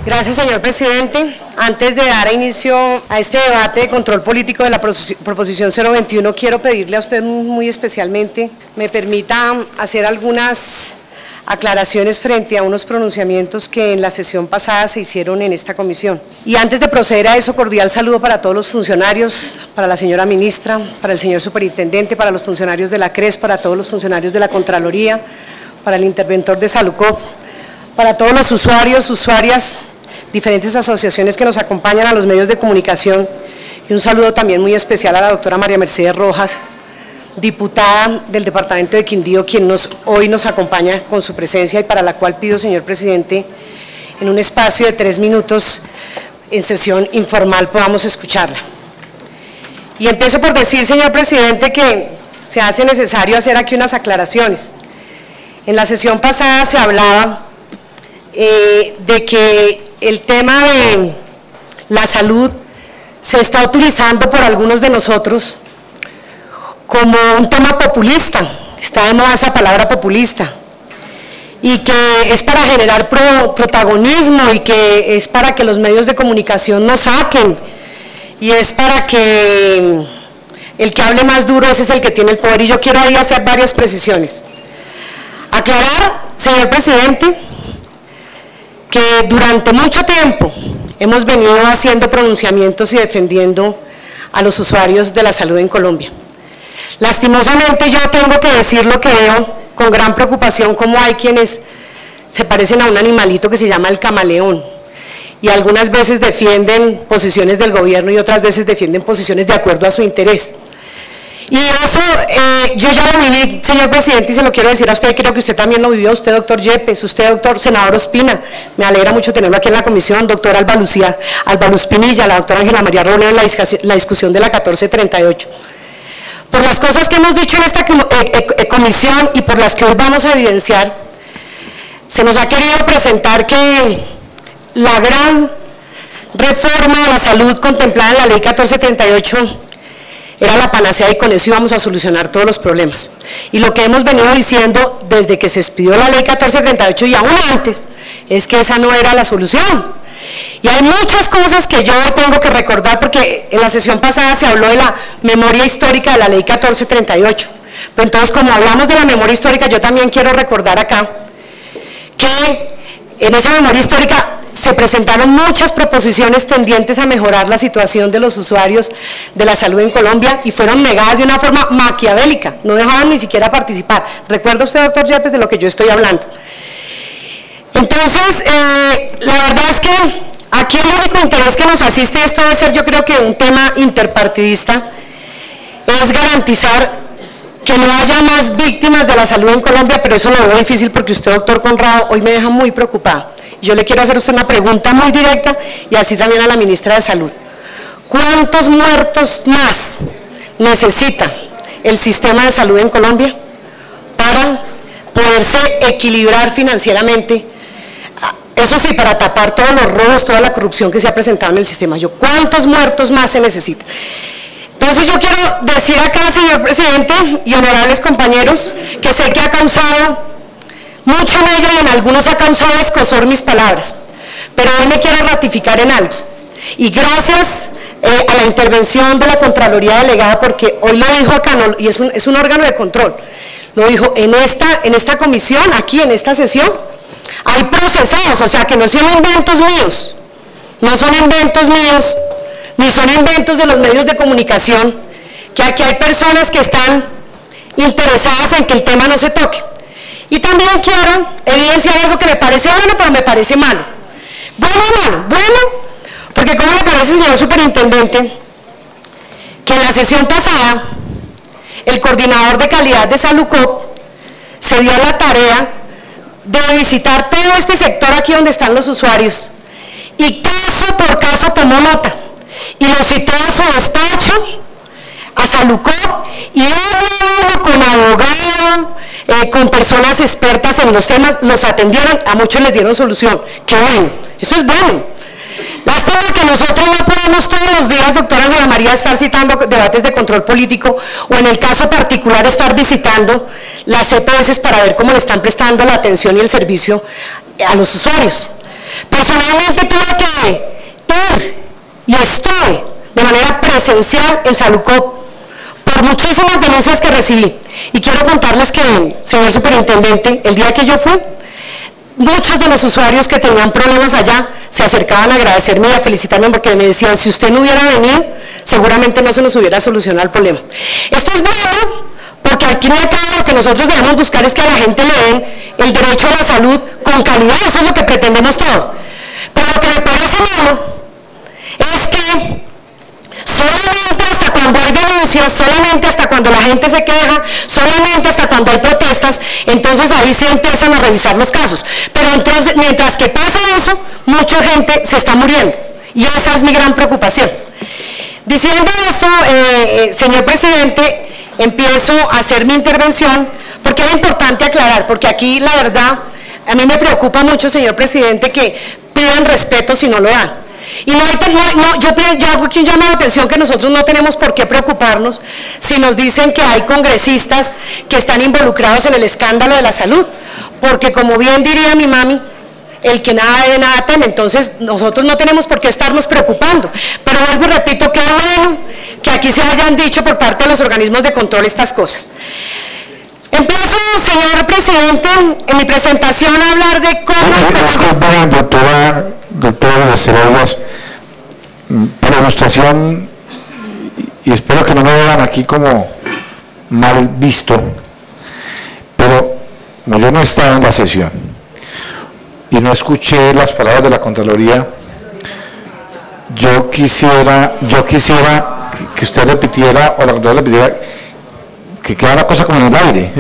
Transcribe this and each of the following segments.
Gracias, señor presidente. Antes de dar inicio a este debate de control político de la proposición 021, quiero pedirle a usted muy especialmente me permita hacer algunas aclaraciones frente a unos pronunciamientos que en la sesión pasada se hicieron en esta comisión. Y antes de proceder a eso, cordial saludo para todos los funcionarios, para la señora ministra, para el señor superintendente, para los funcionarios de la CRES, para todos los funcionarios de la Contraloría, para el interventor de Salucop, para todos los usuarios, usuarias, diferentes asociaciones que nos acompañan, a los medios de comunicación, y un saludo también muy especial a la doctora María Mercedes Rojas, diputada del departamento de Quindío, quien hoy nos acompaña con su presencia y para la cual pido, señor presidente, en un espacio de 3 minutos en sesión informal podamos escucharla. Y empiezo por decir, señor presidente, que se hace necesario hacer aquí unas aclaraciones. En la sesión pasada se hablaba de que el tema de la salud se está utilizando por algunos de nosotros como un tema populista, está de moda esa palabra populista, y que es para generar protagonismo y que es para que los medios de comunicación nos saquen, y es para que el que hable más duro ese es el que tiene el poder, y yo quiero ahí hacer varias precisiones. Aclarar, señor presidente, que durante mucho tiempo hemos venido haciendo pronunciamientos y defendiendo a los usuarios de la salud en Colombia. Lastimosamente yo tengo que decir lo que veo con gran preocupación, como hay quienes se parecen a un animalito que se llama el camaleón, y algunas veces defienden posiciones del gobierno y otras veces defienden posiciones de acuerdo a su interés. Y eso yo ya lo viví, señor presidente, y se lo quiero decir a usted, creo que usted también lo vivió, usted, doctor Yepes, usted, doctor senador Ospina, me alegra mucho tenerlo aquí en la comisión, doctor Álvaro Pinilla, la doctora Ángela María Robledo en la discusión de la 1438. Por las cosas que hemos dicho en esta comisión y por las que hoy vamos a evidenciar, se nos ha querido presentar que la gran reforma de la salud contemplada en la ley 1438 era la panacea y con eso íbamos a solucionar todos los problemas. Y lo que hemos venido diciendo desde que se expidió la ley 1438 y aún antes, es que esa no era la solución. Y hay muchas cosas que yo tengo que recordar porque en la sesión pasada se habló de la memoria histórica de la ley 1438. Pero entonces, como hablamos de la memoria histórica, yo también quiero recordar acá que en esa memoria histórica se presentaron muchas proposiciones tendientes a mejorar la situación de los usuarios de la salud en Colombia y fueron negadas de una forma maquiavélica, no dejaban ni siquiera participar. ¿Recuerda usted, doctor Yepes, de lo que yo estoy hablando? Entonces, la verdad es que aquí el único interés que nos asiste, esto debe ser yo creo que un tema interpartidista, es garantizar que no haya más víctimas de la salud en Colombia, pero eso lo veo difícil porque usted, doctor Conrado, hoy me deja muy preocupada. Yo le quiero hacer a usted una pregunta muy directa y así también a la ministra de Salud. ¿Cuántos muertos más necesita el sistema de salud en Colombia para poderse equilibrar financieramente? Eso sí, para tapar todos los robos, toda la corrupción que se ha presentado en el sistema. ¿Cuántos muertos más se necesita? Entonces yo quiero decir acá, señor presidente y honorables compañeros, que sé que ha causado mucha mella y en algunos ha causado escozor mis palabras, pero hoy me quiero ratificar en algo. Y gracias a la intervención de la Contraloría Delegada, porque hoy lo dijo acá, y es un órgano de control, lo dijo en esta comisión, aquí en esta sesión, hay procesados, o sea que no son inventos míos, no son inventos míos, ni son inventos de los medios de comunicación, que aquí hay personas que están interesadas en que el tema no se toque. Y también quiero evidenciar algo que me parece bueno, pero me parece malo. Bueno o malo, bueno, porque como le parece, señor superintendente, que en la sesión pasada, el coordinador de calidad de Salucop se dio la tarea de visitar todo este sector aquí donde están los usuarios, y caso por caso tomó nota, y lo citó a su despacho, a Salucop, y uno con abogado, con personas expertas en los temas, los atendieron, a muchos les dieron solución. ¡Qué bueno! Eso es bueno. Lástima que nosotros no podemos todos los días, doctora Ángela María, estar citando debates de control político o en el caso particular estar visitando las EPS para ver cómo le están prestando la atención y el servicio a los usuarios. Personalmente tuve que ir y estuve de manera presencial en Salucop por muchísimas denuncias que recibí. Y quiero contarles que, señor superintendente, el día que yo fui, muchos de los usuarios que tenían problemas allá se acercaban a agradecerme y a felicitarme porque me decían, si usted no hubiera venido, seguramente no se nos hubiera solucionado el problema. Esto es bueno, porque al fin y al cabo lo que nosotros debemos buscar es que a la gente le den el derecho a la salud con calidad, eso es lo que pretendemos todos. Pero lo que me parece malo es que solamente hasta cuando hay denuncias, solamente hasta cuando la gente se queja, solamente hasta cuando hay protestas, entonces ahí se empiezan a revisar los casos. Pero entonces, mientras que pasa eso, mucha gente se está muriendo. Y esa es mi gran preocupación. Diciendo esto, señor presidente, empiezo a hacer mi intervención, porque es importante aclarar, porque aquí la verdad, a mí me preocupa mucho, señor presidente, que pidan respeto si no lo dan. Y yo hago aquí un llamado de atención que nosotros no tenemos por qué preocuparnos si nos dicen que hay congresistas que están involucrados en el escándalo de la salud, porque como bien diría mi mami, el que nada debe, nada teme, entonces nosotros no tenemos por qué estarnos preocupando. Pero vuelvo y repito, qué bueno que aquí se hayan dicho por parte de los organismos de control estas cosas. Empiezo, señor presidente, en mi presentación a hablar de cómo... Disculpe, doctora Ceballos, por demostración, y espero que no me vean aquí como mal visto, pero yo no estaba en la sesión y no escuché las palabras de la Contraloría. Yo quisiera que usted repitiera, o la Contraloría repitiera, que queda una cosa como en el aire.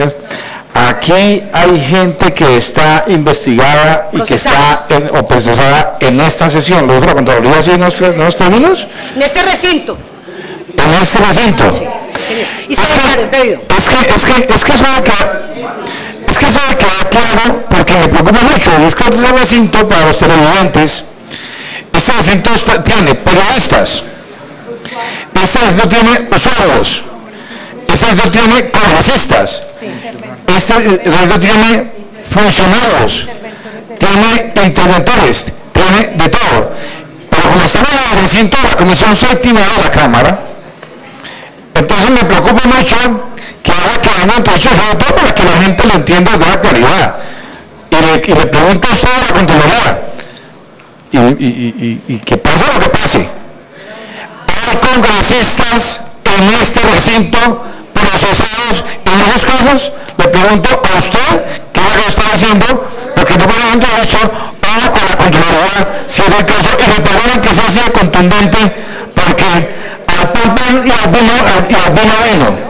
Aquí hay gente que está investigada y que está procesada en esta sesión. ¿Lo dijo la Contraloría así en los términos? En este recinto. En este recinto. Sí, señor. Y se declaró pedido. Es que eso me queda claro porque me preocupa mucho. Es que este recinto, para los televidentes, este recinto tiene periodistas, este recinto tiene usuarios, este recinto tiene congresistas, este recinto tiene funcionarios, tiene interventores, tiene de todo. Pero como estamos en el recinto de la Comisión Séptima de la Cámara, entonces me preocupa mucho que haga que haya un trecho, sobre todo para que la gente lo entienda de la claridad. Y le pregunto a usted a la Contraloría, y que pase lo que pase. ¿Hay congresistas en este recinto procesados en esos casos? Le pregunto a usted, ¿qué es lo que está haciendo? Porque no me ha dicho, o a la Contraloría, si es el caso, y me perdonen que sea así de contundente, porque al pan y al vino.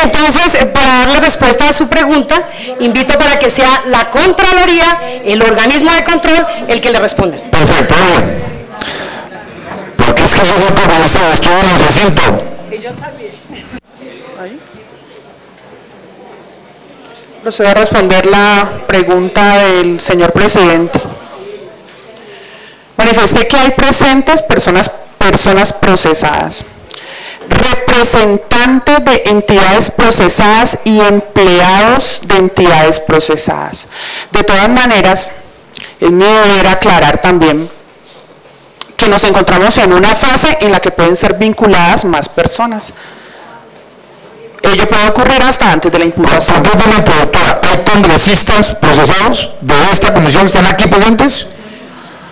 Entonces, para darle respuesta a su pregunta, invito para que sea la Contraloría, el organismo de control, el que le responda. Perfecto. Porque es que yo no puedo estar, estoy en el recinto. Y yo también. Procedo a responder la pregunta del señor presidente. Manifesté que hay presentes personas procesadas, representantes de entidades procesadas y empleados de entidades procesadas. De todas maneras, es mi deber aclarar también que nos encontramos en una fase en la que pueden ser vinculadas más personas. Ello puede ocurrir hasta antes de la imputación. Doctora, ¿hay congresistas procesados de esta comisión que están aquí presentes?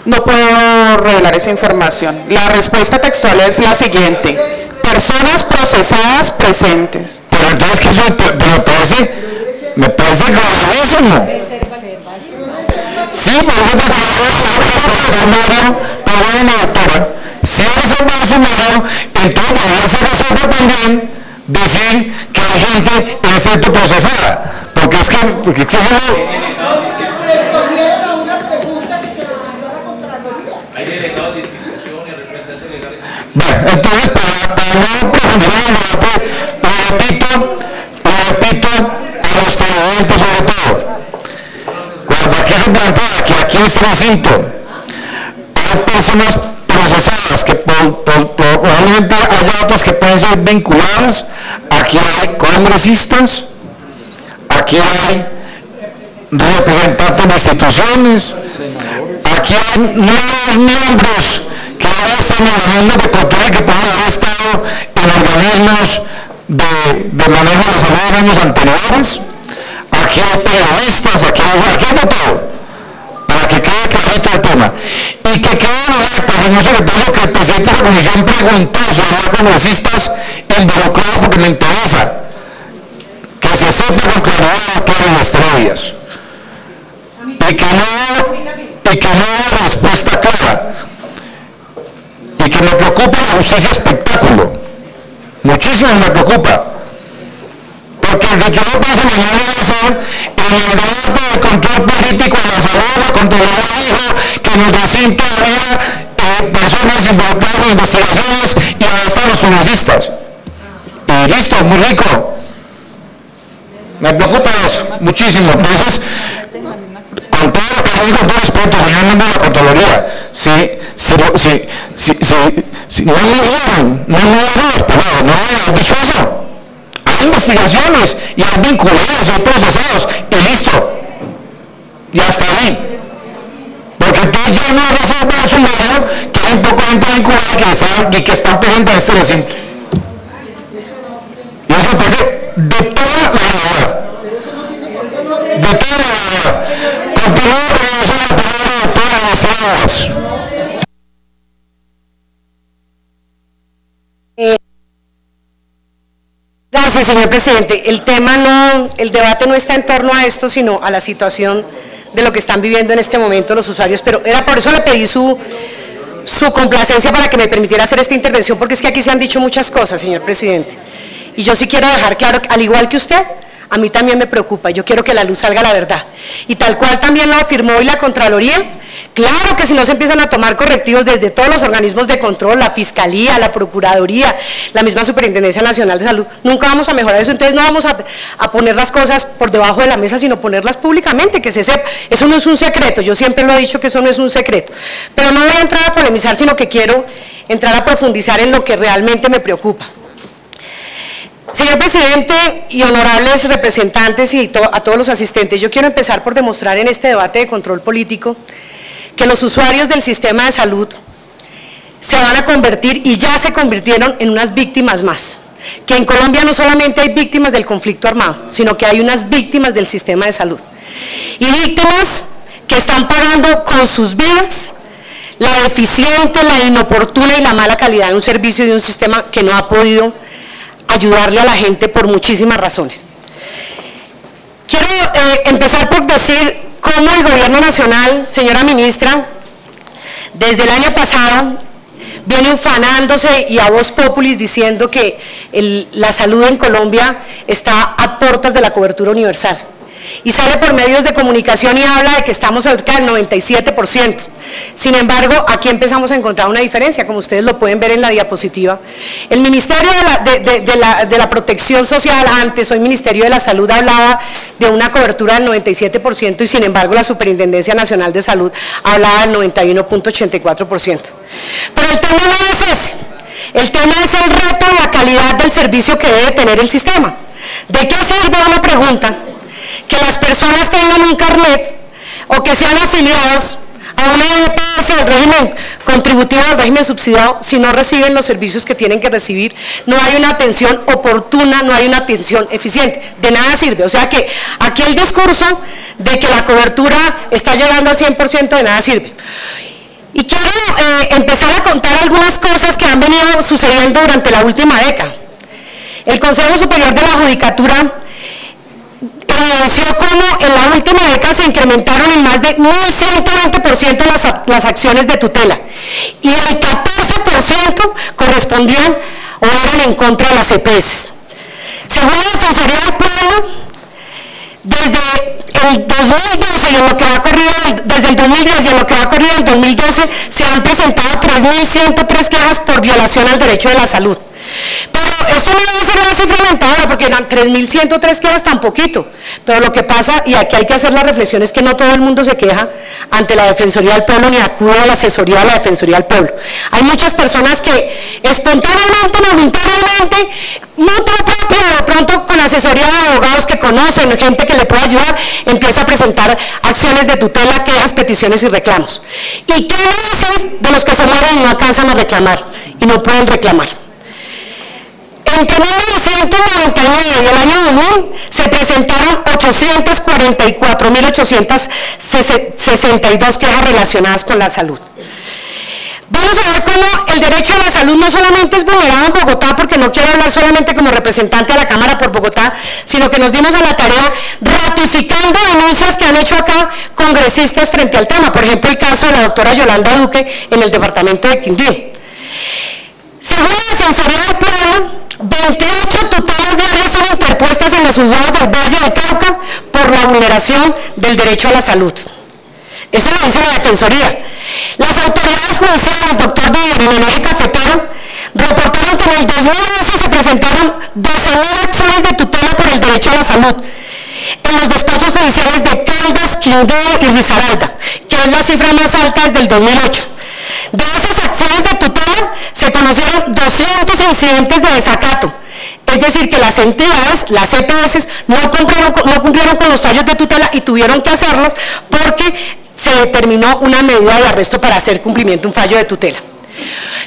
No puedo revelar esa información. La respuesta textual es la siguiente: personas procesadas presentes. Pero entonces, ¿qué eso? Me parece gravísimo. Sí, por eso sumario, perdóneme, doctora, si es el sumario, entonces debería ser resuelto también decir que hay gente en efecto procesada, porque es que eso hay delegados de institución y representantes legales. Bueno, entonces para no profundizar en el debate, lo repito a los televidentes sobre todo. Cuando aquí se plantea que aquí en este recinto hay personas procesadas, que probablemente haya otras que pueden ser vinculadas, aquí hay congresistas, aquí hay representantes de instituciones, aquí hay nuevos miembros que ahora están en organismos de control y que pueden haber estado en organismos de manejo de salud en años anteriores. Aquí hay periodistas, aquí hay de todo, para que quede clarito el tema. Y que quede en señor secretario, que el presidente de la comisión preguntó sobre los congresistas involucrados, porque me interesa que se sepa con claridad todas las estrellas. Y que no haya respuesta clara. Y que me preocupa la justicia espectáculo. Muchísimo me preocupa. Porque el que yo pienso mañana va a ser en el debate de control político de la salud, la Contraloría dijo que en el recinto había personas involucradas en investigaciones y ahora están los congresistas. Y listo, muy rico. Me preocupa eso, muchísimo. Entonces, con todo lo que digo, con todo respeto, señor miembro de la Contraloría, no han dicho eso. Hay investigaciones y hay vinculados, hay procesados y listo. Y hasta ahí. Porque entonces ya no reserva su medio que hay un poco de gente vinculada y que están presentes en este recinto. Y eso parece de toda la gravedad. De toda la gravedad. Continúo con la palabra de todas las aguas. Gracias, señor presidente. El debate no está en torno a esto, sino a la situación de lo que están viviendo en este momento los usuarios, pero era por eso le pedí su complacencia para que me permitiera hacer esta intervención, porque es que aquí se han dicho muchas cosas, señor presidente. Y yo sí quiero dejar claro, al igual que usted, a mí también me preocupa, yo quiero que a la luz salga la verdad. Y tal cual también lo afirmó hoy la Contraloría, claro que si no se empiezan a tomar correctivos desde todos los organismos de control, la Fiscalía, la Procuraduría, la misma Superintendencia Nacional de Salud, nunca vamos a mejorar eso. Entonces no vamos a poner las cosas por debajo de la mesa, sino ponerlas públicamente, que se sepa. Eso no es un secreto, yo siempre lo he dicho que eso no es un secreto. Pero no voy a entrar a polemizar, sino que quiero entrar a profundizar en lo que realmente me preocupa. Señor presidente y honorables representantes y a todos los asistentes, yo quiero empezar por demostrar en este debate de control político que los usuarios del sistema de salud se van a convertir y ya se convirtieron en unas víctimas más. Que en Colombia no solamente hay víctimas del conflicto armado, sino que hay unas víctimas del sistema de salud. Y víctimas que están pagando con sus vidas la deficiente, la inoportuna y la mala calidad de un servicio y de un sistema que no ha podido ayudarle a la gente por muchísimas razones. Quiero empezar por decir cómo el gobierno nacional, señora ministra, desde el año pasado viene ufanándose y a voz populis diciendo que la salud en Colombia está a puertas de la cobertura universal. Y sale por medios de comunicación y habla de que estamos cerca del 97%. Sin embargo, aquí empezamos a encontrar una diferencia, como ustedes lo pueden ver en la diapositiva. El Ministerio de la Protección Social, antes, hoy Ministerio de la Salud, hablaba de una cobertura del 97% y sin embargo la Superintendencia Nacional de Salud hablaba del 91.84%. Pero el tema no es ese. El tema es el reto de la calidad del servicio que debe tener el sistema. ¿De qué sirve, una pregunta, que las personas tengan un carnet o que sean afiliados a una EPS del régimen contributivo, del régimen subsidiado, si no reciben los servicios que tienen que recibir? No hay una atención oportuna, no hay una atención eficiente, de nada sirve. O sea que aquí el discurso de que la cobertura está llegando al 100% de nada sirve. Y quiero empezar a contar algunas cosas que han venido sucediendo durante la última década. El Consejo Superior de la Judicatura evidenció cómo en la última década se incrementaron en más de 1.120% las acciones de tutela y el 14% correspondían o eran en contra de las EPS. Según la Defensoría del Pueblo, desde el 2012 y en lo que va corrido, desde el 2010 y en lo que va corrido el 2012, se han presentado 3.103 quejas por violación al derecho de la salud. Pero esto no debe ser una cifra alentadora, porque eran 3.103 quejas tan poquito, pero lo que pasa, y aquí hay que hacer la reflexión, es que no todo el mundo se queja ante la Defensoría del Pueblo ni acude a la asesoría de la Defensoría del Pueblo. Hay muchas personas que espontáneamente, voluntariamente, mutuo propio, de pronto con asesoría de abogados que conocen, gente que le puede ayudar, empieza a presentar acciones de tutela, quejas, peticiones y reclamos. ¿Y qué dicen de los que se mueren y no alcanzan a reclamar y no pueden reclamar? Entre 1999 y el año 2000 se presentaron 844.862 quejas relacionadas con la salud. Vamos a ver cómo el derecho a la salud no solamente es vulnerado en Bogotá, porque no quiero hablar solamente como representante de la Cámara por Bogotá, sino que nos dimos a la tarea ratificando denuncias que han hecho acá congresistas frente al tema. Por ejemplo, el caso de la doctora Yolanda Duque en el departamento de Quindío. Según la Defensoría del Pueblo, 28 tutelas diarias son interpuestas en los juzgados del Valle del Cauca por la vulneración del derecho a la salud. Eso lo dice la Defensoría. Las autoridades judiciales, doctor Manuel Cafetero, reportaron que en el 2011 se presentaron 12.000 acciones de tutela por el derecho a la salud en los despachos judiciales de Caldas, Quindío y Risaralda, que es la cifra más alta desde el 2008. De esas acciones de tutela se conocieron 200 incidentes de desacato, es decir, que las entidades, las EPS, no cumplieron con los fallos de tutela y tuvieron que hacerlos porque se determinó una medida de arresto para hacer cumplimiento de un fallo de tutela.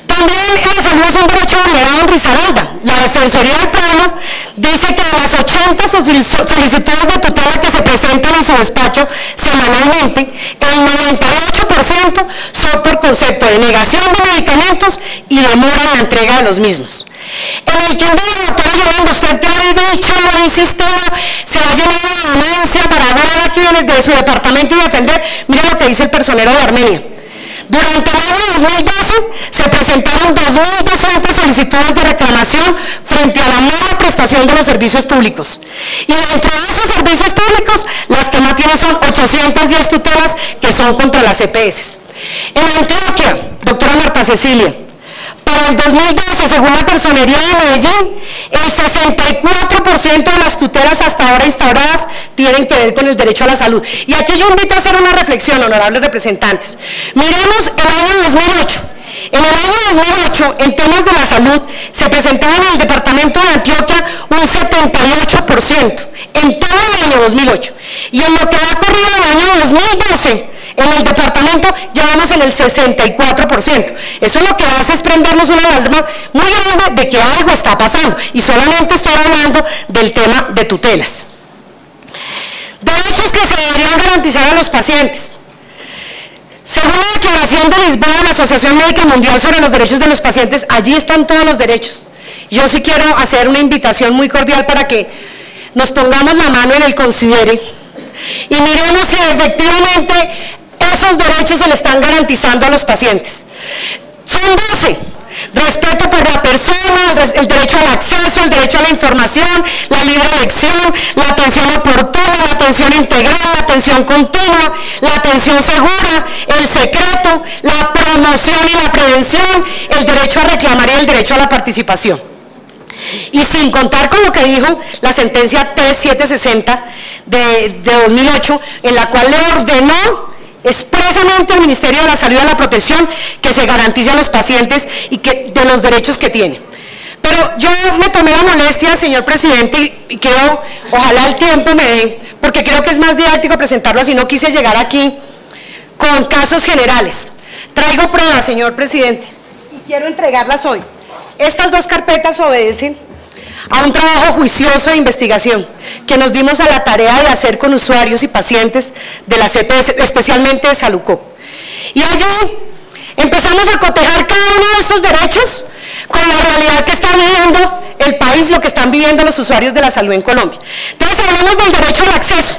También la salud es un derecho vulnerado en Risaralda. La Defensoría del Pueblo dice que de las 80 solicitudes de tutela que se presentan en su despacho semanalmente, el 98% son por concepto de negación de medicamentos y demora en la entrega de los mismos. En el que doctora Yolanda, usted te ha dicho, lo ha insistido, se va a llenar de ganancia para hablar aquí desde su departamento y defender. Mira lo que dice el personero de Armenia. Durante el año 2012 se presentaron 2.200 solicitudes de reclamación frente a la mala prestación de los servicios públicos. Y dentro de esos servicios públicos, las que más tienen son 810 tutelas que son contra las EPS. En Antioquia, doctora Marta Cecilia, para el 2012, según la Personería de Medellín, el 64% de las tutelas hasta ahora instauradas tienen que ver con el derecho a la salud. Y aquí yo invito a hacer una reflexión, honorables representantes. Miremos el año 2008. En el año 2008, en temas de la salud, se presentaron en el departamento de Antioquia un 78%, en todo el año 2008. Y en lo que va corrido en el año 2012, en el departamento ya vamos en el 64%. Eso lo que hace es prendernos una alarma muy grande de que algo está pasando. Y solamente estoy hablando del tema de tutelas. Derechos que se deberían garantizar a los pacientes. Según la Declaración de Lisboa de la Asociación Médica Mundial sobre los Derechos de los Pacientes, allí están todos los derechos. Yo sí quiero hacer una invitación muy cordial para que nos pongamos la mano en el considere y miremos si efectivamente esos derechos se le están garantizando a los pacientes. Son 12. Respeto por la persona, el derecho al acceso, el derecho a la información, la libre elección, la atención oportuna, la atención integral, la atención continua, la atención segura, el secreto, la promoción y la prevención, el derecho a reclamar y el derecho a la participación. Y sin contar con lo que dijo la sentencia T760 de 2008, en la cual le ordenó expresamente al Ministerio de la Salud y de la Protección que se garantice a los pacientes y que de los derechos que tienen. Pero yo me tomé la molestia, señor presidente, y creo, ojalá el tiempo me dé, porque creo que es más didáctico presentarlo así, no quise llegar aquí con casos generales. Traigo pruebas, señor presidente, y quiero entregarlas hoy. Estas dos carpetas obedecen a un trabajo juicioso de investigación que nos dimos a la tarea de hacer con usuarios y pacientes de las EPS, especialmente de Salucop. Y allí empezamos a cotejar cada uno de estos derechos con la realidad que está viviendo el país, lo que están viviendo los usuarios de la salud en Colombia. Entonces hablamos del derecho al acceso.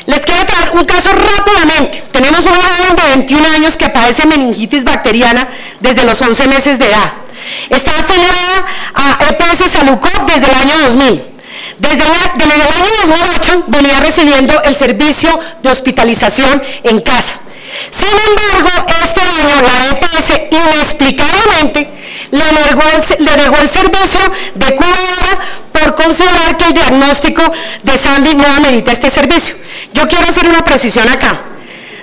Les quiero traer un caso rápidamente. Tenemos una joven de 21 años que padece meningitis bacteriana desde los 11 meses de edad. Está afiliada a EPS Salucop desde el año 2000. Desde el año 2008 venía recibiendo el servicio de hospitalización en casa. Sin embargo, este año la EPS inexplicablemente le negó el servicio de cuidadora por considerar que el diagnóstico de Sandy no amerita este servicio. Yo quiero hacer una precisión acá.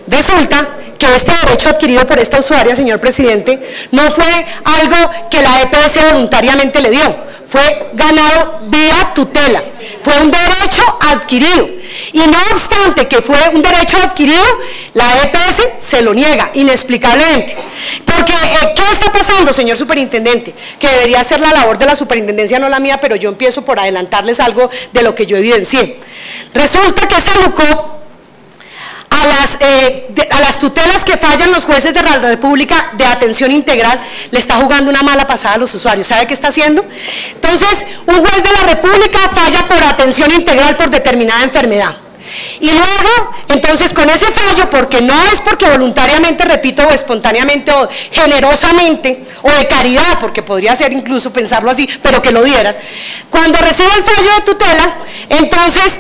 Resulta que este derecho adquirido por esta usuaria, señor presidente, no fue algo que la EPS voluntariamente le dio, fue ganado vía tutela. fue un derecho adquirido. Y no obstante que fue un derecho adquirido, la EPS se lo niega, inexplicablemente. Porque, ¿qué está pasando, señor superintendente? Que debería ser la labor de la superintendencia, no la mía, pero yo empiezo por adelantarles algo de lo que yo evidencié. Resulta que Salucop, a las tutelas que fallan los jueces de la República de atención integral, le está jugando una mala pasada a los usuarios. ¿Sabe qué está haciendo? Entonces, un juez de la República falla por atención integral por determinada enfermedad. Y luego, entonces, con ese fallo, porque no es porque voluntariamente, repito, o espontáneamente, o generosamente, o de caridad, porque podría ser incluso pensarlo así, pero que lo dieran, cuando recibe el fallo de tutela, entonces,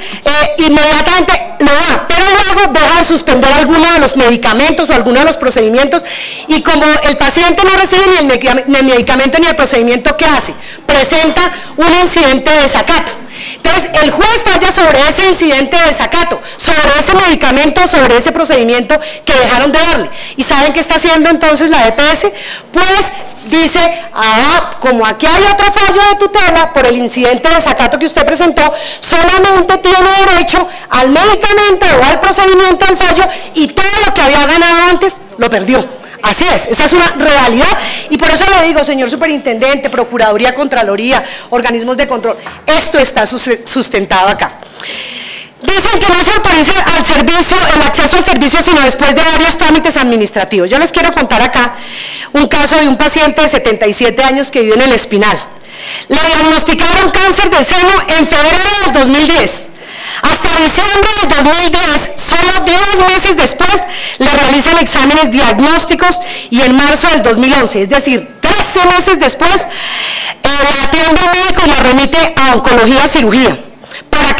inmediatamente lo da, pero luego deja de suspender alguno de los medicamentos o alguno de los procedimientos, y como el paciente no recibe ni el medicamento ni el procedimiento, ¿qué hace? Presenta un incidente de desacato. Entonces, el juez falla sobre ese incidente de desacato, sobre ese medicamento, sobre ese procedimiento que dejaron de darle. ¿Y saben qué está haciendo entonces la EPS? Pues dice, como aquí hay otro fallo de tutela por el incidente de desacato que usted presentó, solamente tiene derecho al medicamento o al procedimiento del fallo, y todo lo que había ganado antes lo perdió. Así es, esa es una realidad, y por eso le digo, señor superintendente, Procuraduría, Contraloría, organismos de control, esto está sustentado acá. Dicen que no se autoriza el acceso al servicio sino después de varios trámites administrativos. Yo les quiero contar acá un caso de un paciente de 77 años que vive en El Espinal. Le diagnosticaron cáncer de seno en febrero del 2010. Hasta diciembre del 2010, solo 10 meses después, le realizan exámenes diagnósticos, y en marzo del 2011, es decir, 13 meses después, la atiende el médico y la remite a oncología cirugía para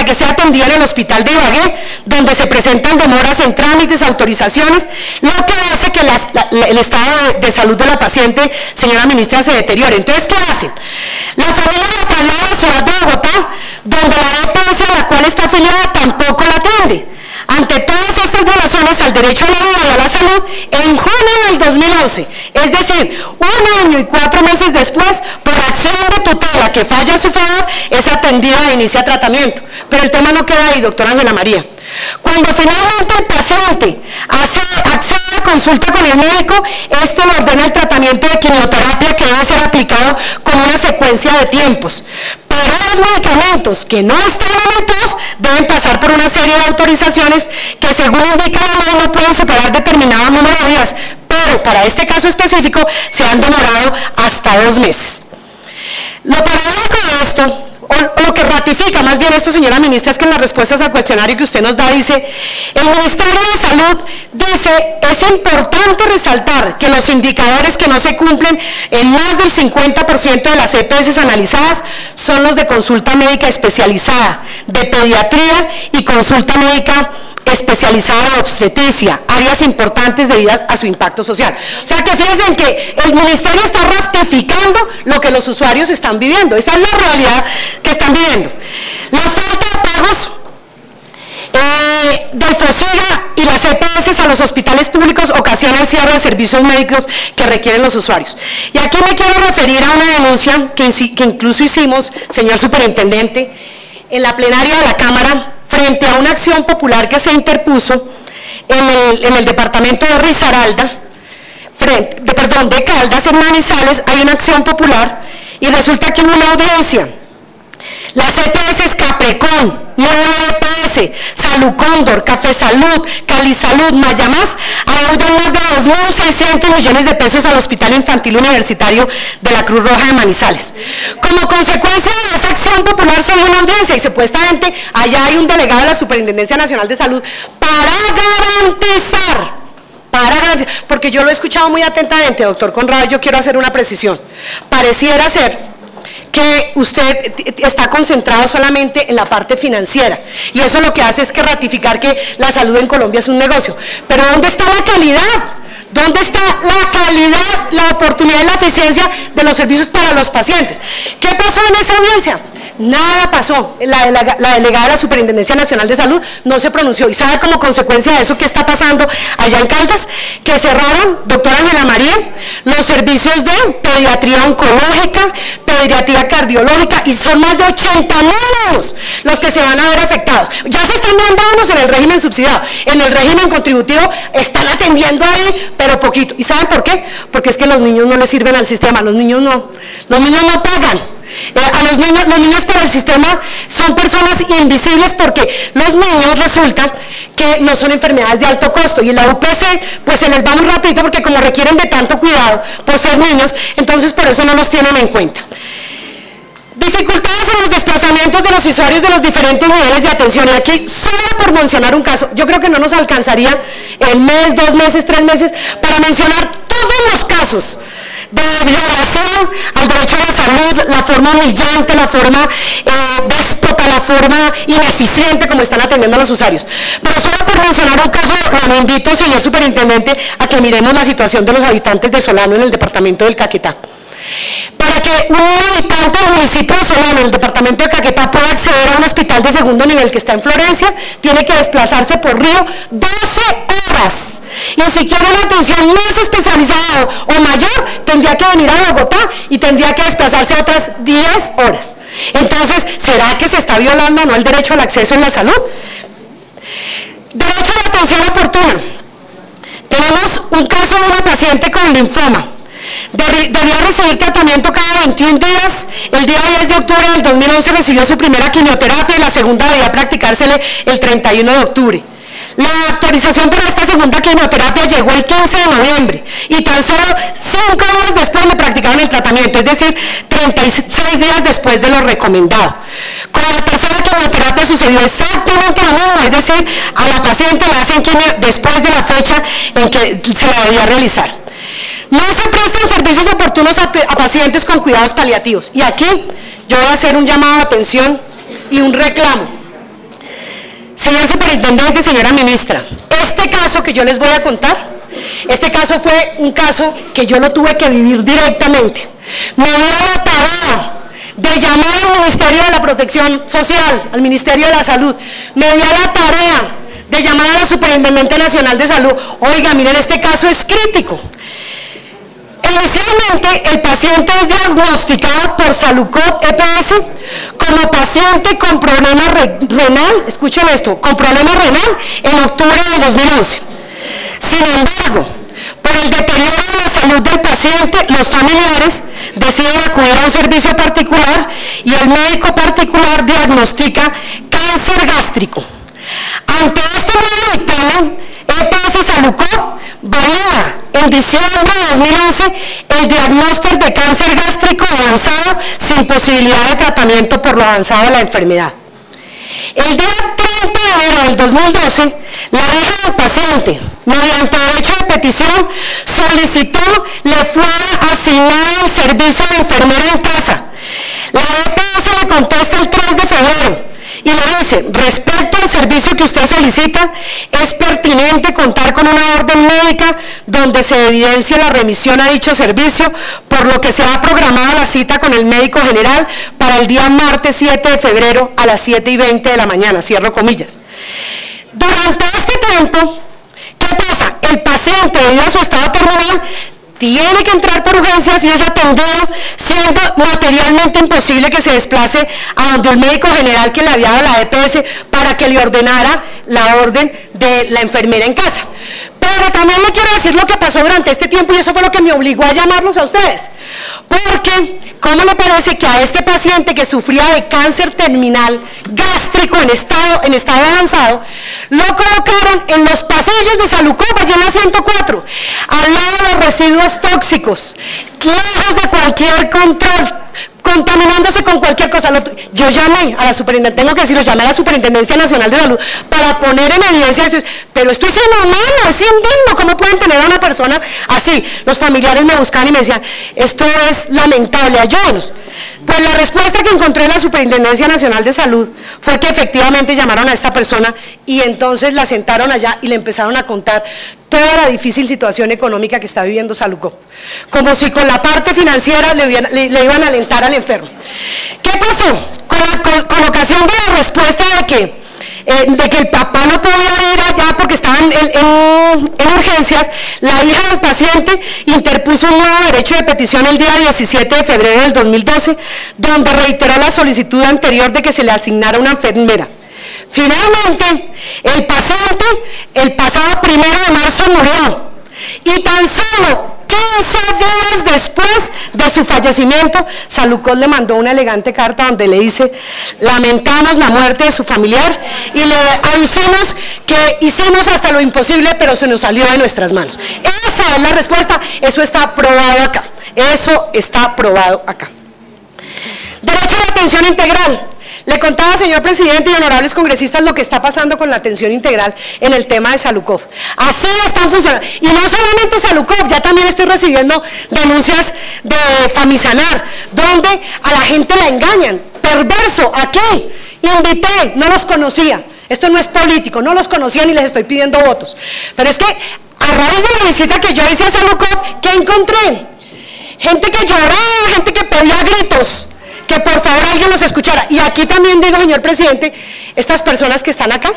que sea atendida en el hospital de Ibagué, donde se presentan demoras en trámites, autorizaciones, lo que hace que el estado de salud de la paciente, señora ministra, se deteriore. Entonces, ¿qué hacen? La familia la traslada a la ciudad de Bogotá, donde la EPS a la cual está afiliada tampoco la atiende. Ante todas estas violaciones al derecho a la vida y a la salud, en junio del 2011, es decir, 1 año y 4 meses después, por acción de tutela que falla a su favor, es atendida e inicia tratamiento. Pero el tema no queda ahí, doctora Ángela María. Cuando finalmente el paciente accede a consulta con el médico, este le ordena el tratamiento de quimioterapia que debe ser aplicado con una secuencia de tiempos. Pero los medicamentos que no están emitidos deben pasar por una serie de autorizaciones que, según indica la ley, no pueden superar determinado número de días, pero para este caso específico se han demorado hasta 2 meses. Lo paradójico de esto, o lo que ratifica más bien esto, señora ministra, es que en las respuestas al cuestionario que usted nos da dice, el Ministerio de Salud dice, es importante resaltar que los indicadores que no se cumplen en más del 50% de las EPS analizadas son los de consulta médica especializada, de pediatría y consulta médica especializada en obstetricia, áreas importantes debidas a su impacto social. O sea que fíjense que el ministerio está ratificando lo que los usuarios están viviendo. Esa es la realidad que están viviendo. La falta de pagos del FOSIGA y las EPS a los hospitales públicos ocasiona el cierre de servicios médicos que requieren los usuarios. Y aquí me quiero referir a una denuncia que incluso hicimos, señor superintendente, en la plenaria de la Cámara, frente a una acción popular que se interpuso en el departamento de Risaralda, de Caldas, en Manizales, hay una acción popular y resulta que hubo una audiencia. Las EPS Caprecon, Nueva EPS, Salucóndor, Café Salud, Cali Salud, Mayamás, adeudan más de 2.600 millones de pesos al Hospital Infantil Universitario de la Cruz Roja de Manizales. Como consecuencia de esa acción popular se dio una audiencia y supuestamente allá hay un delegado de la Superintendencia Nacional de Salud para garantizar, porque yo lo he escuchado muy atentamente, doctor Conrado, yo quiero hacer una precisión. Pareciera ser que usted está concentrado solamente en la parte financiera, y eso lo que hace es que ratificar que la salud en Colombia es un negocio. Pero ¿dónde está la calidad? ¿Dónde está la calidad, la oportunidad y la eficiencia de los servicios para los pacientes? ¿Qué pasó en esa audiencia? Nada pasó, la delegada de la Superintendencia Nacional de Salud no se pronunció. ¿Y sabe como consecuencia de eso qué está pasando allá en Caldas? Que cerraron, doctora Ángela María, los servicios de pediatría oncológica, pediatría cardiológica, y son más de 80.000 niños los que se van a ver afectados. Ya se están dando unos en el régimen subsidiado, en el régimen contributivo están atendiendo ahí, pero poquito. ¿Y saben por qué? Porque es que los niños no les sirven al sistema, los niños no pagan. Los niños para el sistema son personas invisibles, porque los niños resulta que no son enfermedades de alto costo, y en la UPC pues se les va muy rapidito porque como requieren de tanto cuidado por ser niños, entonces por eso no los tienen en cuenta. Dificultades en los desplazamientos de los usuarios de los diferentes niveles de atención, y aquí solo por mencionar un caso, yo creo que no nos alcanzaría el mes, 2 meses, 3 meses para mencionar todos los casos de violación al derecho a la salud, la forma humillante, la forma déspota, la forma ineficiente como están atendiendo a los usuarios. Pero solo por mencionar un caso, le invito, señor superintendente, a que miremos la situación de los habitantes de Solano en el departamento del Caquetá. Para que un habitante del municipio de Solano, en el departamento de Caquetá, pueda acceder a un hospital de segundo nivel que está en Florencia, tiene que desplazarse por río 12 horas. Y si quiere una atención más especializada o mayor, tendría que venir a Bogotá y tendría que desplazarse otras 10 horas. Entonces, ¿será que se está violando o no el derecho al acceso en la salud? Derecho a la atención oportuna. Tenemos un caso de una paciente con linfoma. Debía recibir tratamiento cada 21 días. El día 10 de octubre del 2011 recibió su primera quimioterapia y la segunda debía practicársele el 31 de octubre. La autorización para esta segunda quimioterapia llegó el 15 de noviembre y tan solo 5 días después le practicaron el tratamiento, es decir, 36 días después de lo recomendado. Con la tercera quimioterapia sucedió exactamente lo mismo, es decir, a la paciente le hacen quimio después de la fecha en que se la debía realizar. No se prestan servicios oportunos a pacientes con cuidados paliativos. Y aquí yo voy a hacer un llamado de atención y un reclamo. Señor superintendente, señora ministra, este caso que yo les voy a contar, este caso fue un caso que yo lo tuve que vivir directamente. Me dio la tarea de llamar al Ministerio de la Protección Social, al Ministerio de la Salud. Me dio la tarea de llamar a la Superintendente Nacional de Salud. Oiga, miren, este caso es crítico. Inicialmente, el paciente es diagnosticado por Salucop EPS como paciente con problema renal, escuchen esto, con problema renal en octubre de 2011. Sin embargo, por el deterioro de la salud del paciente, los familiares deciden acudir a un servicio particular y el médico particular diagnostica cáncer gástrico. Ante este nuevo dictamen, EPS Salucop valida en diciembre de 2011 el diagnóstico de cáncer gástrico avanzado sin posibilidad de tratamiento por lo avanzado de la enfermedad. El día 30 de enero del 2012, la hija del paciente, mediante derecho de petición, solicitó le fuera asignado el servicio de enfermera en casa. La EPS le contesta el 3 de febrero. Y le dice, respecto al servicio que usted solicita, es pertinente contar con una orden médica donde se evidencie la remisión a dicho servicio, por lo que se ha programado la cita con el médico general para el día martes 7 de febrero a las 7:20 de la mañana, cierro comillas. Durante este tiempo, ¿qué pasa? El paciente, debido a su estado terminal, tiene que entrar por urgencias y es atendido, siendo materialmente imposible que se desplace a donde el médico general que le había dado la EPS para que le ordenara la orden de la enfermera en casa. Pero también le quiero decir lo que pasó durante este tiempo, y eso fue lo que me obligó a llamarlos a ustedes. Porque, ¿cómo le parece que a este paciente que sufría de cáncer terminal gástrico en estado avanzado, lo colocaron en los pasillos de Salucop, allá en la 104, al lado de los residuos tóxicos, lejos de cualquier control, contaminándose con cualquier cosa? Yo llamé a la superintendencia, tengo que decirlo, llamé a la Superintendencia Nacional de Salud para poner en evidencia esto, pero esto es inhumano, es indigno, ¿cómo pueden tener a una persona así? Los familiares me buscaban y me decían, esto es lamentable, ayúdenos. Pues la respuesta que encontré en la Superintendencia Nacional de Salud fue que efectivamente llamaron a esta persona y entonces la sentaron allá y le empezaron a contar toda la difícil situación económica que está viviendo Salucop, como si con la parte financiera le iban a alentar al enfermo. ¿Qué pasó? Con la con ocasión de la respuesta de que el papá no podía ir allá porque estaban en urgencias, la hija del paciente interpuso un nuevo derecho de petición el día 17 de febrero del 2012, donde reiteró la solicitud anterior de que se le asignara una enfermera. Finalmente, el paciente el pasado 1 de marzo murió y tan solo 15 días después de su fallecimiento, Salucop le mandó una elegante carta donde le dice: lamentamos la muerte de su familiar y le avisamos que hicimos hasta lo imposible, pero se nos salió de nuestras manos. Esa es la respuesta, eso está aprobado acá, eso está aprobado acá. Derecho a la atención integral. Le contaba, señor presidente y honorables congresistas, lo que está pasando con la atención integral en el tema de Salucop. Así están funcionando. Y no solamente Salucop, ya también estoy recibiendo denuncias de Famisanar, donde a la gente la engañan. Perverso, aquí, invité, no los conocía. Esto no es político, no los conocía ni les estoy pidiendo votos. Pero es que a raíz de la visita que yo hice a Salucop, ¿qué encontré? Gente que lloraba, gente que pedía gritos, que por favor alguien los escuchara. Y aquí también digo, señor presidente, estas personas que están acá,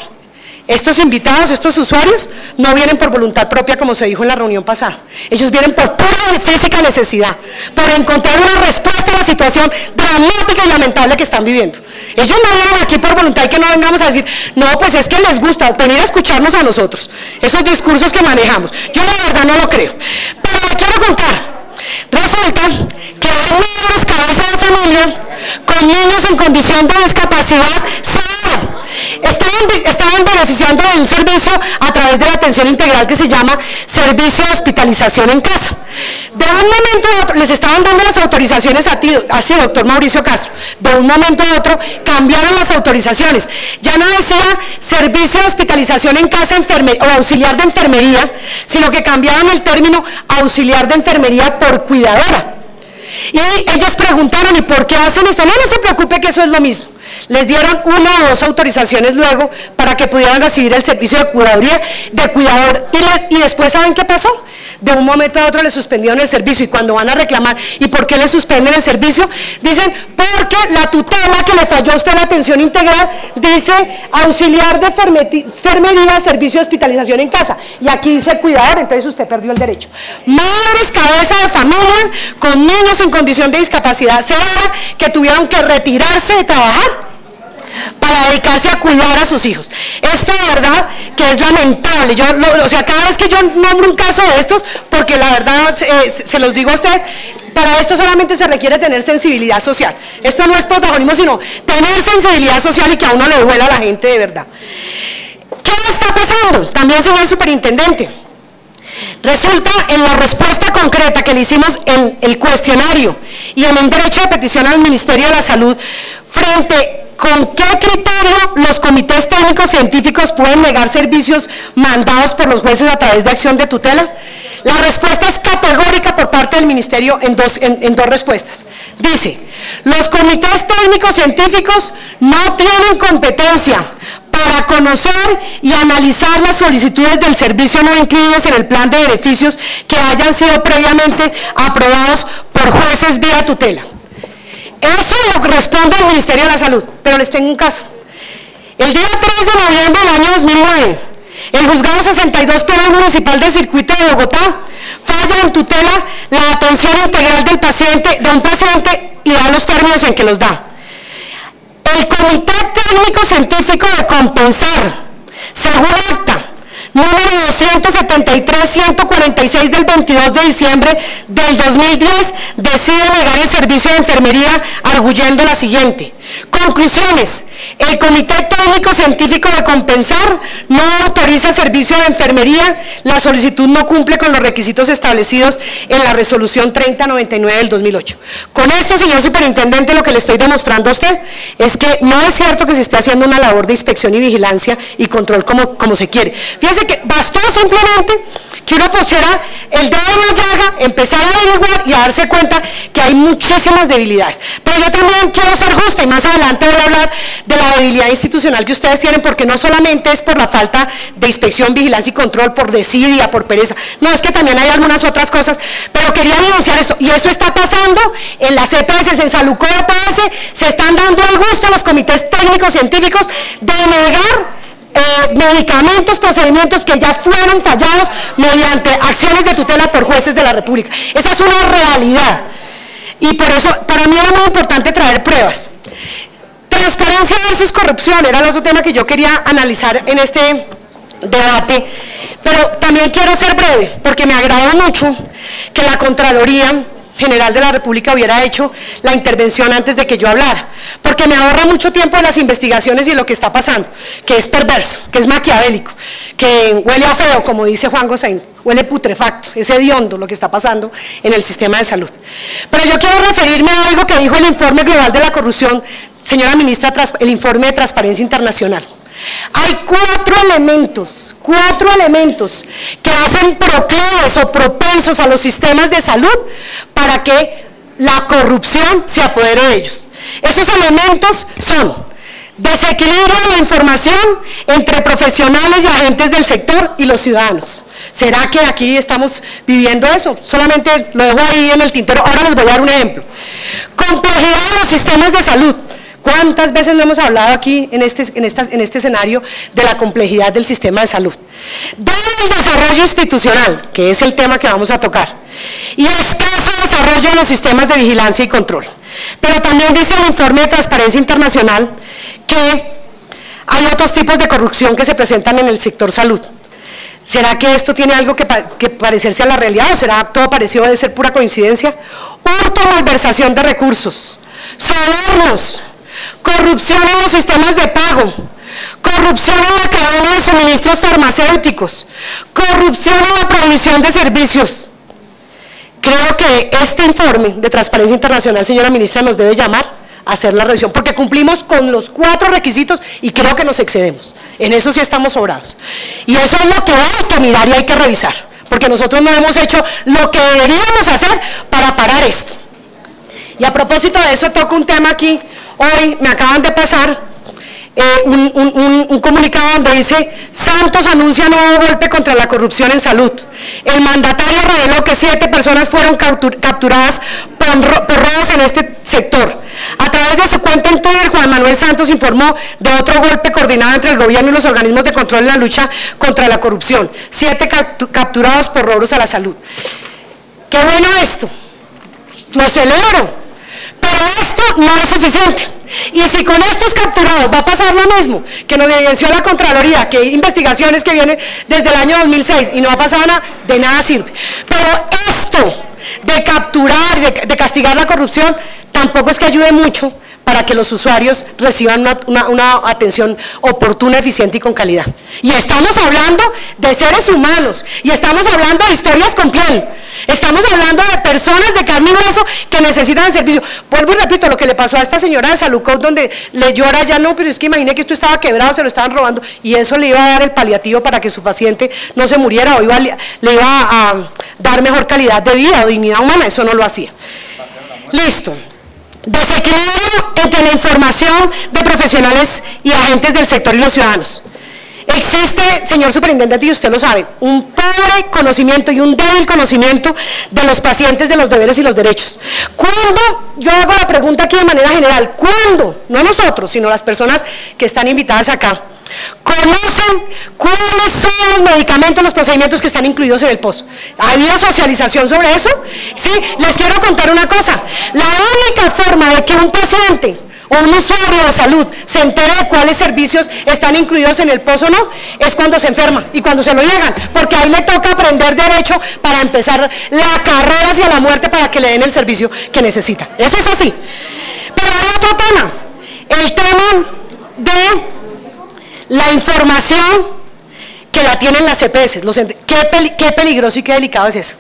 estos invitados, estos usuarios, no vienen por voluntad propia, como se dijo en la reunión pasada. Ellos vienen por pura física necesidad, por encontrar una respuesta a la situación dramática y lamentable que están viviendo. Ellos no vienen aquí por voluntad y que no vengamos a decir, no, pues es que les gusta venir a escucharnos a nosotros, esos discursos que manejamos. Yo la verdad no lo creo. Pero le quiero contar. Resulta que hay madres cabezas de familia con niños en condición de discapacidad estaban beneficiando de un servicio a través de la atención integral que se llama Servicio de Hospitalización en Casa. De un momento a otro, les estaban dando las autorizaciones así, doctor Mauricio Castro, de un momento a otro cambiaron las autorizaciones. Ya no decía Servicio de Hospitalización en Casa o Auxiliar de Enfermería, sino que cambiaron el término Auxiliar de Enfermería por Cuidadora. Y ellos preguntaron, ¿y por qué hacen esto? No, no se preocupe que eso es lo mismo. Les dieron 1 o 2 autorizaciones luego para que pudieran recibir el servicio de curaduría, de cuidador, y después, ¿saben qué pasó? De un momento a otro les suspendieron el servicio, y cuando van a reclamar, ¿y por qué les suspenden el servicio? Dicen, porque la tutela que le falló a usted la atención integral dice auxiliar de enfermería, servicio de hospitalización en casa, y aquí dice cuidador, entonces usted perdió el derecho. Madres cabeza de familia con niños en condición de discapacidad severa que tuvieron que retirarse de trabajar para dedicarse a cuidar a sus hijos. Esto de verdad que es lamentable. O sea, cada vez que yo nombro un caso de estos, porque la verdad se los digo a ustedes, para esto solamente se requiere tener sensibilidad social. Esto no es protagonismo, sino tener sensibilidad social y que a uno le duela a la gente de verdad. ¿Qué está pasando? También, señor superintendente, resulta en la respuesta concreta que le hicimos en el cuestionario y en un derecho de petición al Ministerio de la Salud, frente ¿con qué criterio los comités técnicos científicos pueden negar servicios mandados por los jueces a través de acción de tutela? La respuesta es categórica por parte del Ministerio en dos respuestas. Dice, los comités técnicos científicos no tienen competencia para conocer y analizar las solicitudes del servicio no incluidos en el plan de beneficios que hayan sido previamente aprobados por jueces vía tutela. Eso lo responde el Ministerio de la Salud, pero les tengo un caso. El día 3 de noviembre del año 2009, el Juzgado 62 Penal Municipal del Circuito de Bogotá falla en tutela la atención integral del paciente, de un paciente, y da los términos en que los da. El Comité Técnico Científico de Compensar, según acta número 273-146 del 22 de diciembre del 2010, decide negar el servicio de enfermería arguyendo la siguiente. Conclusiones. El Comité Técnico Científico de Compensar no autoriza servicio de enfermería, la solicitud no cumple con los requisitos establecidos en la resolución 3099 del 2008. Con esto, señor superintendente, lo que le estoy demostrando a usted es que no es cierto que se esté haciendo una labor de inspección y vigilancia y control como se quiere. Fíjense que bastó simplemente que uno pusiera el dedo en la llaga, empezar a averiguar y a darse cuenta que hay muchísimas debilidades. Pero yo también quiero ser justa y más adelante voy a hablar de la debilidad institucional que ustedes tienen, porque no solamente es por la falta de inspección, vigilancia y control, por desidia, por pereza, no, es que también hay algunas otras cosas, pero quería denunciar esto, y eso está pasando en las EPS, en Saluco EPS, se están dando el gusto a los comités técnicos científicos de negar medicamentos, procedimientos que ya fueron fallados mediante acciones de tutela por jueces de la República. Esa es una realidad, y por eso para mí era muy importante traer pruebas. Transparencia versus corrupción era el otro tema que yo quería analizar en este debate, pero también quiero ser breve, porque me agradó mucho que la Contraloría General de la República hubiera hecho la intervención antes de que yo hablara, porque me ahorra mucho tiempo en las investigaciones y lo que está pasando, que es perverso, que es maquiavélico, que huele a feo, como dice Juan Gosaín, huele putrefacto, es hediondo lo que está pasando en el sistema de salud. Pero yo quiero referirme a algo que dijo el informe global de la corrupción, señora ministra, el informe de Transparencia Internacional. Hay cuatro elementos que hacen proclives o propensos a los sistemas de salud para que la corrupción se apodere de ellos. Esos elementos son desequilibrio de la información entre profesionales y agentes del sector y los ciudadanos. ¿Será que aquí estamos viviendo eso? Solamente lo dejo ahí en el tintero. Ahora les voy a dar un ejemplo. Complejidad de los sistemas de salud. ¿Cuántas veces no hemos hablado aquí en este escenario de la complejidad del sistema de salud? Del desarrollo institucional, que es el tema que vamos a tocar, y escaso desarrollo de los sistemas de vigilancia y control. Pero también dice el informe de Transparencia Internacional que hay otros tipos de corrupción que se presentan en el sector salud. ¿Será que esto tiene algo que parecerse a la realidad o será todo parecido de ser pura coincidencia? Hurto o malversación de recursos, sobornos, corrupción en los sistemas de pago, corrupción en la cadena de suministros farmacéuticos, corrupción en la provisión de servicios. Creo que este informe de Transparencia Internacional, señora ministra, nos debe llamar a hacer la revisión, porque cumplimos con los 4 requisitos y creo que nos excedemos. En eso sí estamos sobrados. Y eso es lo que hay que mirar y hay que revisar, porque nosotros no hemos hecho lo que deberíamos hacer para parar esto. Y a propósito de eso, toco un tema aquí. Hoy me acaban de pasar un comunicado donde dice: Santos anuncia nuevo golpe contra la corrupción en salud. El mandatario reveló que 7 personas fueron capturadas por robos en este sector. A través de su cuenta en Twitter, Juan Manuel Santos informó de otro golpe coordinado entre el gobierno y los organismos de control en la lucha contra la corrupción. 7 capturados por robos a la salud. Qué bueno esto, lo celebro. Pero esto no es suficiente, y si con estos capturados va a pasar lo mismo que nos evidenció la Contraloría, que hay investigaciones que vienen desde el año 2006 y no ha pasado nada, de nada sirve. Pero esto de capturar, de castigar la corrupción, tampoco es que ayude mucho para que los usuarios reciban una atención oportuna, eficiente y con calidad. Y estamos hablando de seres humanos, y estamos hablando de historias con piel. Estamos hablando de personas de carne y hueso que necesitan el servicio. Vuelvo y repito, lo que le pasó a esta señora de Salucop, donde le llora ya, no, pero es que imagine que esto estaba quebrado, se lo estaban robando, y eso le iba a dar el paliativo para que su paciente no se muriera, o le iba a dar mejor calidad de vida o dignidad humana. Eso no lo hacía. Listo. Desequilibrio entre la información de profesionales y agentes del sector y los ciudadanos. Existe, señor superintendente, y usted lo sabe, un pobre conocimiento y un débil conocimiento de los pacientes, de los deberes y los derechos. ¿Cuándo? Yo hago la pregunta aquí de manera general. ¿Cuándo? No nosotros, sino las personas que están invitadas acá. ¿Conocen cuáles son los medicamentos, los procedimientos que están incluidos en el POS? ¿Ha habido socialización sobre eso? Sí, les quiero contar una cosa. La única forma de que un paciente o un usuario de salud se entere de cuáles servicios están incluidos en el POS o no, es cuando se enferma y cuando se lo niegan, porque ahí le toca aprender derecho para empezar la carrera hacia la muerte para que le den el servicio que necesita. Eso es así. Pero hay otro tema, el tema de la información que la tienen las EPS. Qué peligroso y qué delicado es eso.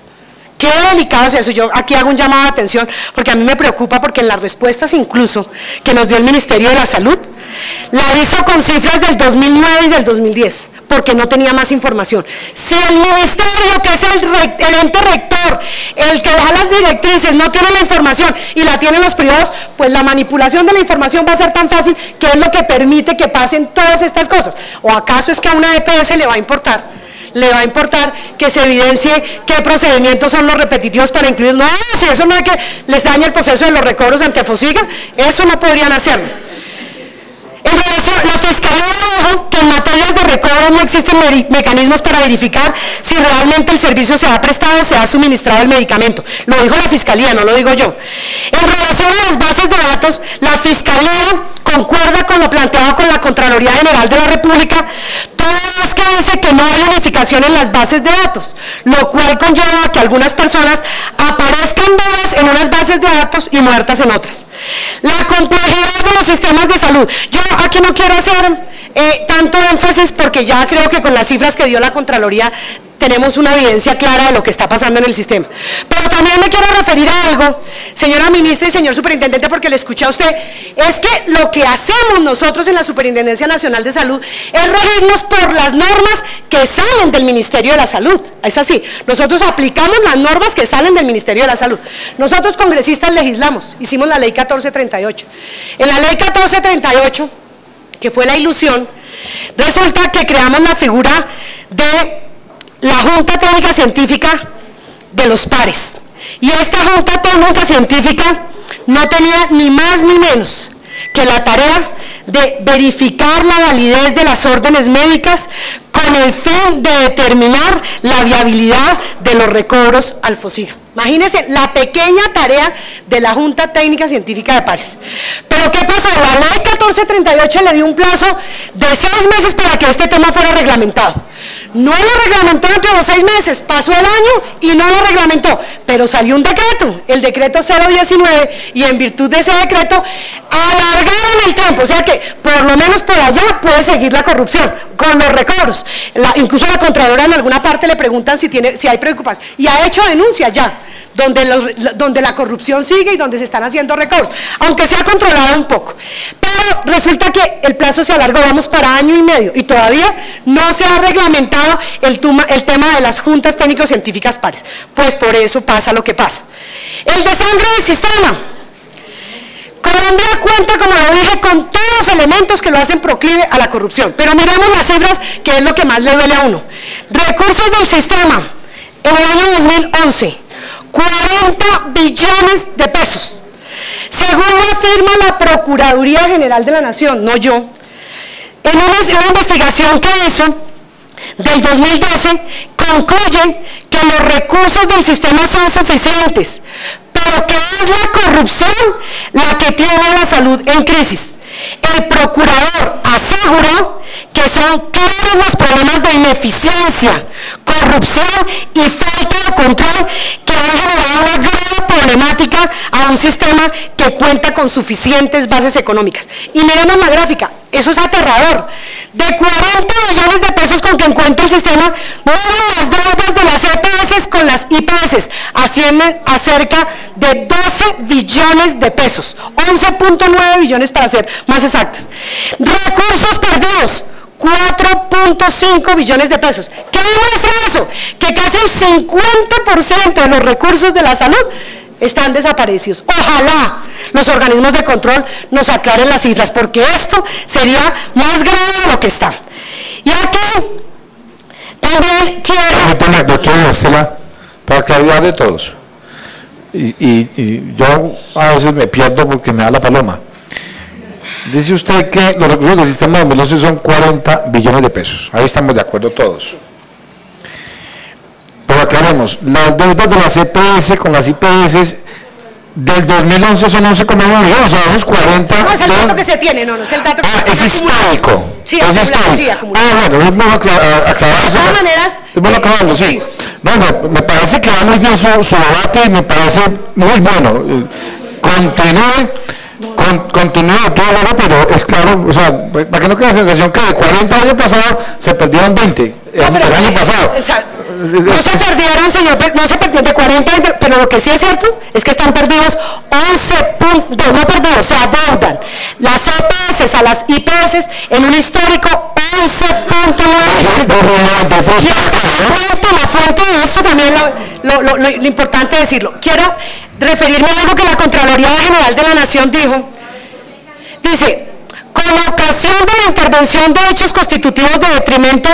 Qué delicado es eso. Yo aquí hago un llamado de atención, porque a mí me preocupa, porque en las respuestas incluso que nos dio el Ministerio de la Salud, la hizo con cifras del 2009 y del 2010. porque no tenía más información. Si el ministerio, que es el ente rector, el que da las directrices, no tiene la información y la tienen los privados, pues la manipulación de la información va a ser tan fácil, que es lo que permite que pasen todas estas cosas. ¿O acaso es que a una EPS le va a importar? Le va a importar que se evidencie qué procedimientos son los repetitivos para incluir. No, si eso no es que les dañe el proceso de los recobros ante Fosiga, eso no podrían hacerlo. En relación, la Fiscalía dijo que en materias de recobro no existen mecanismos para verificar si realmente el servicio se ha prestado o se ha suministrado el medicamento. Lo dijo la Fiscalía, no lo digo yo. En relación a las bases de datos, la Fiscalía concuerda con lo planteado con la Contraloría General de la República, toda vez que dice que no hay unificación en las bases de datos, lo cual conlleva a que algunas personas aparezcan vivas en unas bases de datos y muertas en otras. La complejidad de los sistemas de salud. Yo aquí no quiero hacer tanto énfasis, porque ya creo que con las cifras que dio la Contraloría tenemos una evidencia clara de lo que está pasando en el sistema. Pero también me quiero referir a algo, señora ministra y señor superintendente, porque le escuché a usted, es que lo que hacemos nosotros en la Superintendencia Nacional de Salud es regirnos por las normas que salen del Ministerio de la Salud. Es así, nosotros aplicamos las normas que salen del Ministerio de la Salud. Nosotros congresistas legislamos, hicimos la ley 1438. En la ley 1438, que fue la ilusión, resulta que creamos la figura de la Junta Técnica Científica de los pares. Y esta Junta Técnica Científica no tenía ni más ni menos que la tarea de verificar la validez de las órdenes médicas con el fin de determinar la viabilidad de los recobros al Fosiga. Imagínense la pequeña tarea de la Junta Técnica Científica de Pares. Pero ¿qué pasó? La ley 1438 le dio un plazo de 6 meses para que este tema fuera reglamentado. No lo reglamentó entre los 6 meses, pasó el año y no lo reglamentó, pero salió un decreto, el decreto 019, y en virtud de ese decreto alargaron el tiempo, o sea que por lo menos por allá puede seguir la corrupción con los recobros. Incluso la Contralora en alguna parte le preguntan si hay preocupación, y ha hecho denuncias ya, donde la corrupción sigue y donde se están haciendo recobros, aunque se ha controlado un poco. Pero resulta que el plazo se alargó, vamos para año y medio, y todavía no se ha reglamentado el tema de las juntas técnico-científicas pares. Pues por eso pasa lo que pasa. El desangre del sistema. Colombia cuenta, como lo dije, con todos los elementos que lo hacen proclive a la corrupción. Pero miremos las cifras, que es lo que más le duele a uno. Recursos del sistema, en el año 2011, 40 billones de pesos. Según lo afirma la Procuraduría General de la Nación, no yo, en una investigación que hizo del 2012, concluye que los recursos del sistema son suficientes, pero que es la corrupción la que tiene la salud en crisis. El procurador aseguró que son claros los problemas de ineficiencia, corrupción y falta de control que han generado una grave problemática a un sistema que cuenta con suficientes bases económicas. Y miremos la gráfica, eso es aterrador. De 40 billones de pesos con que cuenta el sistema, mueven las deudas de las EPS con las IPS, ascienden a cerca de 12 billones de pesos, 11.9 billones para ser más exactas. Recursos perdidos, 4.5 billones de pesos. ¿Qué demuestra eso? Que casi el 50% de los recursos de la salud están desaparecidos. Ojalá los organismos de control nos aclaren las cifras, porque esto sería más grave de lo que está. Y aquí también quiero... Doctora Estela, para claridad de todos, y yo a veces me pierdo porque me da la paloma. Dice usted que los recursos del sistema de 2011 son 40 billones de pesos. Ahí estamos de acuerdo todos. Pero aclaremos, las deudas de las EPS con las IPS del 2011 son 11,9 millones, o sea, esos 40... No, es el dato que se tiene, no es el dato que se tiene. Es histórico. Sí, es histórico. Sí, bueno, es bueno aclarar eso. De todas maneras... Es bueno aclararlo, sí. No, me parece que va muy bien su debate, me parece muy bueno. Continúe todo, pero es claro, o sea, para que no quede la sensación que de 40 años pasados se perdieron 20, el año pasado. No se perdieron, señor, no se perdieron de 40 años, pero lo que sí es cierto es que están perdidos 11 puntos, no perdidos, se adeudan las EPS a las IPS en un histórico 11.9. La fuente de esto también lo importante es decirlo. Quiero referirme a algo que la Contraloría General de la Nación dijo. Dice, con ocasión de la intervención de hechos constitutivos de detrimento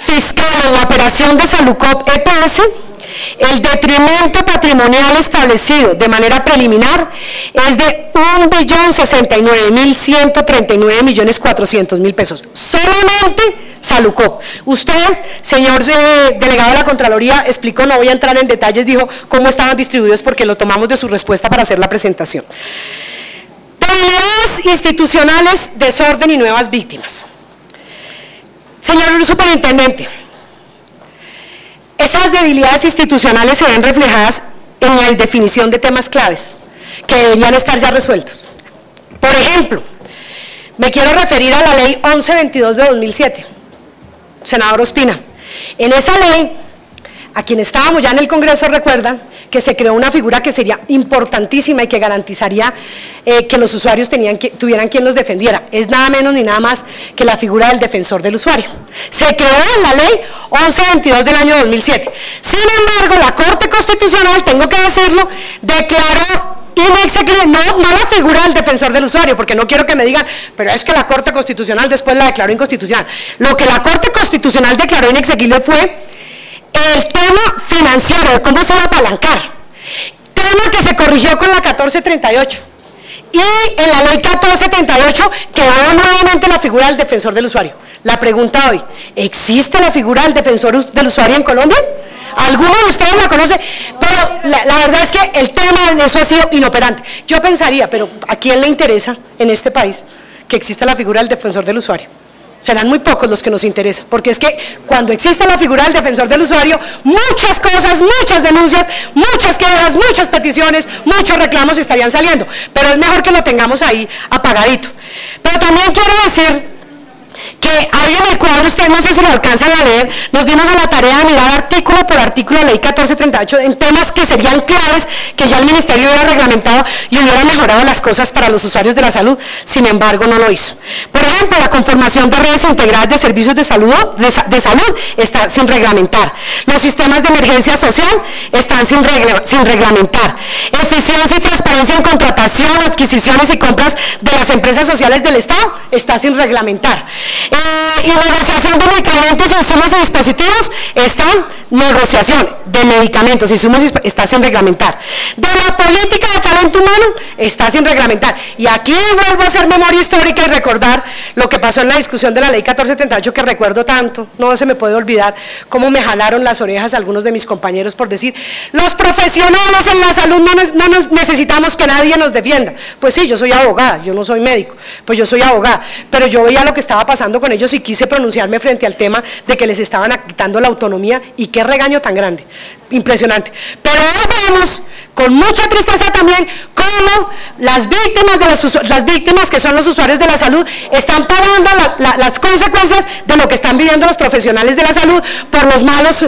fiscal en la operación de Salucop EPS, el detrimento patrimonial establecido de manera preliminar es de 1.069.139.400.000 pesos. Solamente Salucop. Usted, señor delegado de la Contraloría, explicó, no voy a entrar en detalles, dijo cómo estaban distribuidos porque lo tomamos de su respuesta para hacer la presentación. Debilidades institucionales, desorden y nuevas víctimas. Señor superintendente, esas debilidades institucionales se ven reflejadas en la indefinición de temas claves que deberían estar ya resueltos. Por ejemplo, me quiero referir a la ley 1122 de 2007, senador Ospina. En esa ley, a quien estábamos ya en el Congreso recuerdan que se creó una figura que sería importantísima y que garantizaría que los usuarios tuvieran quien los defendiera. Es nada menos ni nada más que la figura del defensor del usuario. Se creó en la ley 1122 del año 2007. Sin embargo, la Corte Constitucional, tengo que decirlo, declaró inexequible, no la figura del defensor del usuario, porque no quiero que me digan, pero es que la Corte Constitucional después la declaró inconstitucional. Lo que la Corte Constitucional declaró inexequible fue el tema financiero, de cómo se va a apalancar, tema que se corrigió con la 1438, y en la ley 1438 quedó nuevamente la figura del defensor del usuario. La pregunta hoy, ¿existe la figura del defensor del usuario en Colombia? ¿Alguno de ustedes la conoce? Pero la verdad es que el tema en eso ha sido inoperante. Yo pensaría, pero ¿a quién le interesa en este país que exista la figura del defensor del usuario? Serán muy pocos los que nos interesa, porque es que cuando existe la figura del defensor del usuario, muchas cosas, muchas denuncias, muchas quejas, muchas peticiones, muchos reclamos estarían saliendo, pero es mejor que lo tengamos ahí apagadito. Pero también quiero decir que ahí en el cuadro, ustedes no sé si lo alcanzan a leer, nos dimos a la tarea de mirar artículo por artículo de la ley 1438 en temas que serían claves, que ya el Ministerio hubiera reglamentado y hubiera mejorado las cosas para los usuarios de la salud, sin embargo no lo hizo. Por ejemplo, la conformación de redes integradas de servicios de salud está sin reglamentar. Los sistemas de emergencia social están sin reglamentar. Eficiencia y transparencia en contratación, adquisiciones y compras de las empresas sociales del Estado está sin reglamentar. Y negociación de medicamentos, insumos y dispositivos está negociación de medicamentos, insumos está sin reglamentar. De la política de talento humano está sin reglamentar. Y aquí vuelvo a hacer memoria histórica y recordar lo que pasó en la discusión de la ley 1438, que recuerdo tanto, no se me puede olvidar cómo me jalaron las orejas algunos de mis compañeros por decir, los profesionales en la salud no necesitamos que nadie nos defienda. Pues sí, yo soy abogada, yo no soy médico, pues yo soy abogada, pero yo veía lo que estaba pasando con ellos y quise pronunciarme frente al tema de que les estaban quitando la autonomía, y qué regaño tan grande, impresionante. Pero hoy vemos con mucha tristeza también cómo las víctimas que son los usuarios de la salud están pagando las consecuencias de lo que están viviendo los profesionales de la salud por los malos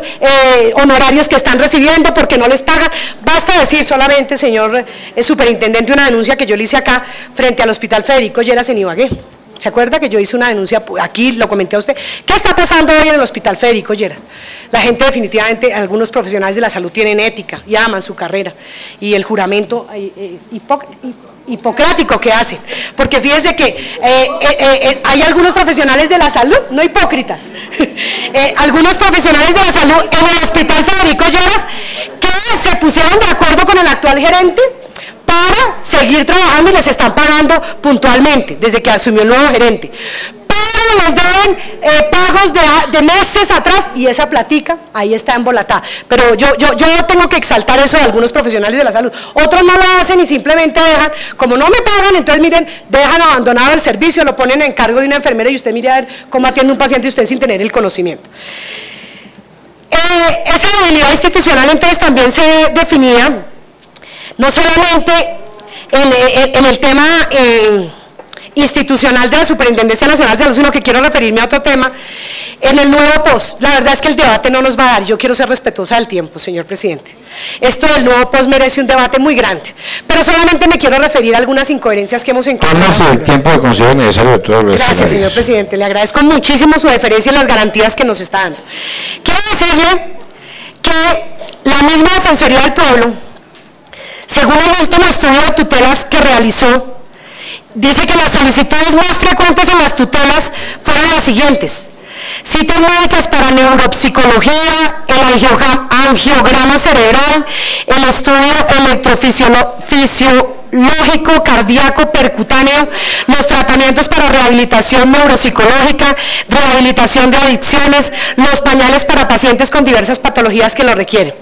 honorarios que están recibiendo, porque no les pagan. Basta decir solamente, señor superintendente, una denuncia que yo le hice acá frente al Hospital Federico Lleras en Ibagué. ¿Se acuerda que yo hice una denuncia, aquí lo comenté a usted? ¿Qué está pasando hoy en el Hospital Federico Lleras? La gente definitivamente, algunos profesionales de la salud tienen ética y aman su carrera y el juramento hipocrático que hacen, porque fíjese que hay algunos profesionales de la salud, no hipócritas, algunos profesionales de la salud en el Hospital Federico Lleras que se pusieron de acuerdo con el actual gerente para seguir trabajando y les están pagando puntualmente desde que asumió el nuevo gerente, pero les deben pagos de meses atrás y esa platica ahí está embolatada. Pero yo tengo que exaltar eso de algunos profesionales de la salud. Otros no lo hacen y simplemente dejan, como no me pagan, entonces miren, dejan abandonado el servicio, lo ponen en cargo de una enfermera y usted mire a ver cómo atiende un paciente y usted sin tener el conocimiento. Esa debilidad institucional entonces también se definía no solamente en el tema institucional de la Superintendencia Nacional de Salud, sino que quiero referirme a otro tema. En el nuevo POS, la verdad es que el debate no nos va a dar, yo quiero ser respetuosa del tiempo, señor presidente. Esto del nuevo POS merece un debate muy grande, pero solamente me quiero referir a algunas incoherencias que hemos encontrado. Tómese el tiempo que considere necesario de todos los Gracias, escenarios. señor presidente, le agradezco muchísimo su deferencia y las garantías que nos está dando. Quiero decirle que la misma Defensoría del Pueblo, según el último estudio de tutelas que realizó, dice que las solicitudes más frecuentes en las tutelas fueron las siguientes: citas médicas para neuropsicología, el angiograma cerebral, el estudio electrofisiológico, cardíaco, percutáneo, los tratamientos para rehabilitación neuropsicológica, rehabilitación de adicciones, los pañales para pacientes con diversas patologías que lo requieren.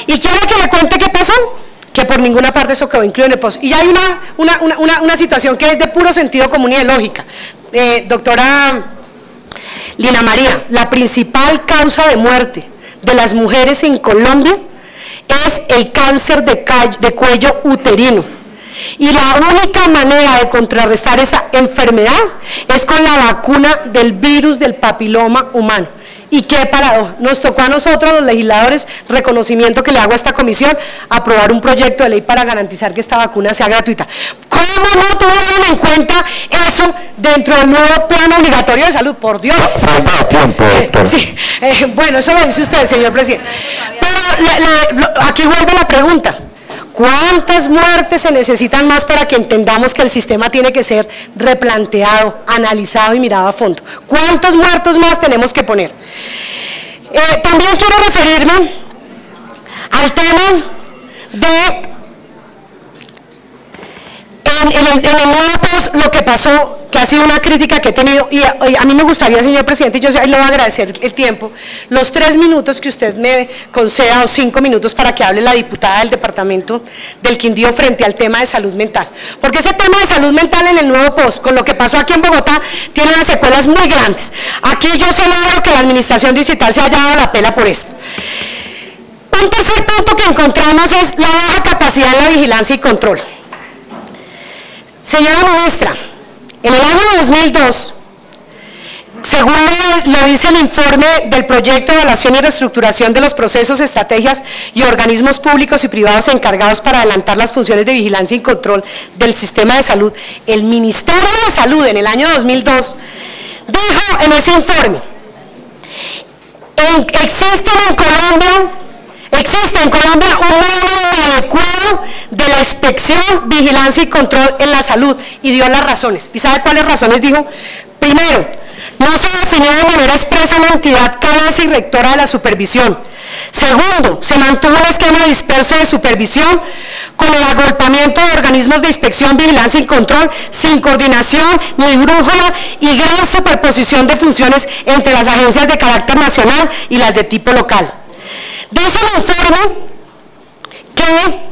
¿Y quiere que le cuente qué pasó? Que por ninguna parte eso quedó incluido en el POS. Y hay una situación que es de puro sentido común y de lógica. Doctora Lina María, la principal causa de muerte de las mujeres en Colombia es el cáncer de cuello uterino. Y la única manera de contrarrestar esa enfermedad es con la vacuna del virus del papiloma humano. Y qué paradoja, nos tocó a nosotros los legisladores, reconocimiento que le hago a esta comisión, aprobar un proyecto de ley para garantizar que esta vacuna sea gratuita. ¿Cómo no tuvieron en cuenta eso dentro del nuevo plan obligatorio de salud? Por Dios. Falta tiempo, doctor. Sí, bueno, eso lo dice usted, señor presidente. Pero aquí vuelve la pregunta. ¿Cuántas muertes se necesitan más para que entendamos que el sistema tiene que ser replanteado, analizado y mirado a fondo? ¿Cuántos muertos más tenemos que poner? También quiero referirme al tema de en el nuevo POS, lo que pasó, que ha sido una crítica que he tenido, y a mí me gustaría, señor presidente, y yo le voy a agradecer el tiempo, los 3 minutos que usted me conceda, o 5 minutos para que hable la diputada del departamento del Quindío frente al tema de salud mental, porque ese tema de salud mental en el nuevo POS, con lo que pasó aquí en Bogotá, tiene unas secuelas muy grandes. Aquí yo celebro que la administración digital se haya dado la pela por esto. Un tercer punto que encontramos es la baja capacidad en la vigilancia y control. Señora ministra, en el año 2002, según lo dice el informe del proyecto de evaluación y reestructuración de los procesos, estrategias y organismos públicos y privados encargados para adelantar las funciones de vigilancia y control del sistema de salud, el Ministerio de Salud en el año 2002 dijo en ese informe, existe en Colombia un modelo adecuado de la inspección, vigilancia y control en la salud, y dio las razones. ¿Y sabe cuáles razones dijo? Primero, no se definió de manera expresa la entidad cabeza y rectora de la supervisión. Segundo, se mantuvo un esquema disperso de supervisión con el agolpamiento de organismos de inspección, vigilancia y control, sin coordinación ni brújula y gran superposición de funciones entre las agencias de carácter nacional y las de tipo local. Dice el informe que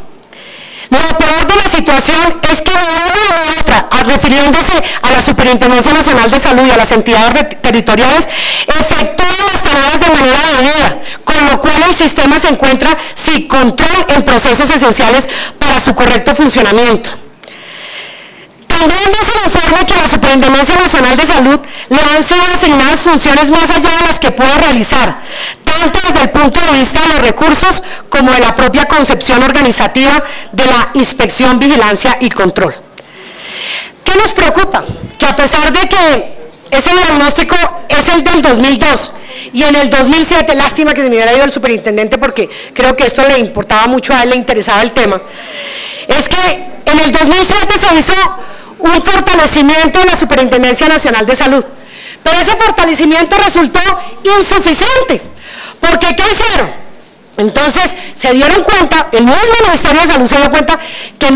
lo peor de la situación es que de una u otra, refiriéndose a la Superintendencia Nacional de Salud y a las entidades territoriales, efectúan las tareas de manera debida, con lo cual el sistema se encuentra sin control en procesos esenciales para su correcto funcionamiento. También dice el informe que a la Superintendencia Nacional de Salud le han sido asignadas funciones más allá de las que puede realizar, tanto desde el punto de vista de los recursos como de la propia concepción organizativa de la inspección, vigilancia y control. ¿Qué nos preocupa? Que a pesar de que ese diagnóstico es el del 2002 y en el 2007, lástima que se me hubiera ido el superintendente porque creo que esto le importaba mucho a él, le interesaba el tema, es que en el 2007 se hizo un fortalecimiento de la Superintendencia Nacional de Salud, pero ese fortalecimiento resultó insuficiente, porque ¿qué hicieron? Entonces se dieron cuenta, el mismo Ministerio de Salud se dio cuenta que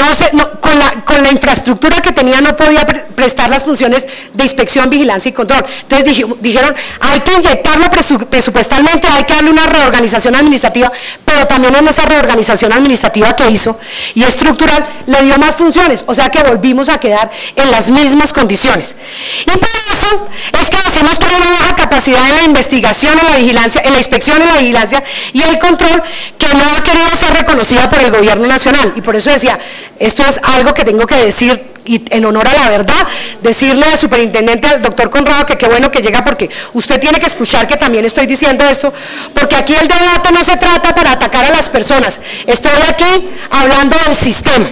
con la infraestructura que tenía no podía prestar las funciones de inspección, vigilancia y control. Entonces dijeron, hay que inyectarlo presupuestalmente, hay que darle una reorganización administrativa, pero también en esa reorganización administrativa que hizo y estructural le dio más funciones, o sea que volvimos a quedar en las mismas condiciones. Y por eso es que decimos que hay una baja capacidad en la investigación, en la vigilancia, en la inspección, en la vigilancia y el control, control que no ha querido ser reconocida por el gobierno nacional. Y por eso decía, esto es algo que tengo que decir, y en honor a la verdad, decirle al superintendente, al doctor Conrado, que qué bueno que llega, porque usted tiene que escuchar que también estoy diciendo esto, porque aquí el debate no se trata para atacar a las personas, estoy aquí hablando del sistema.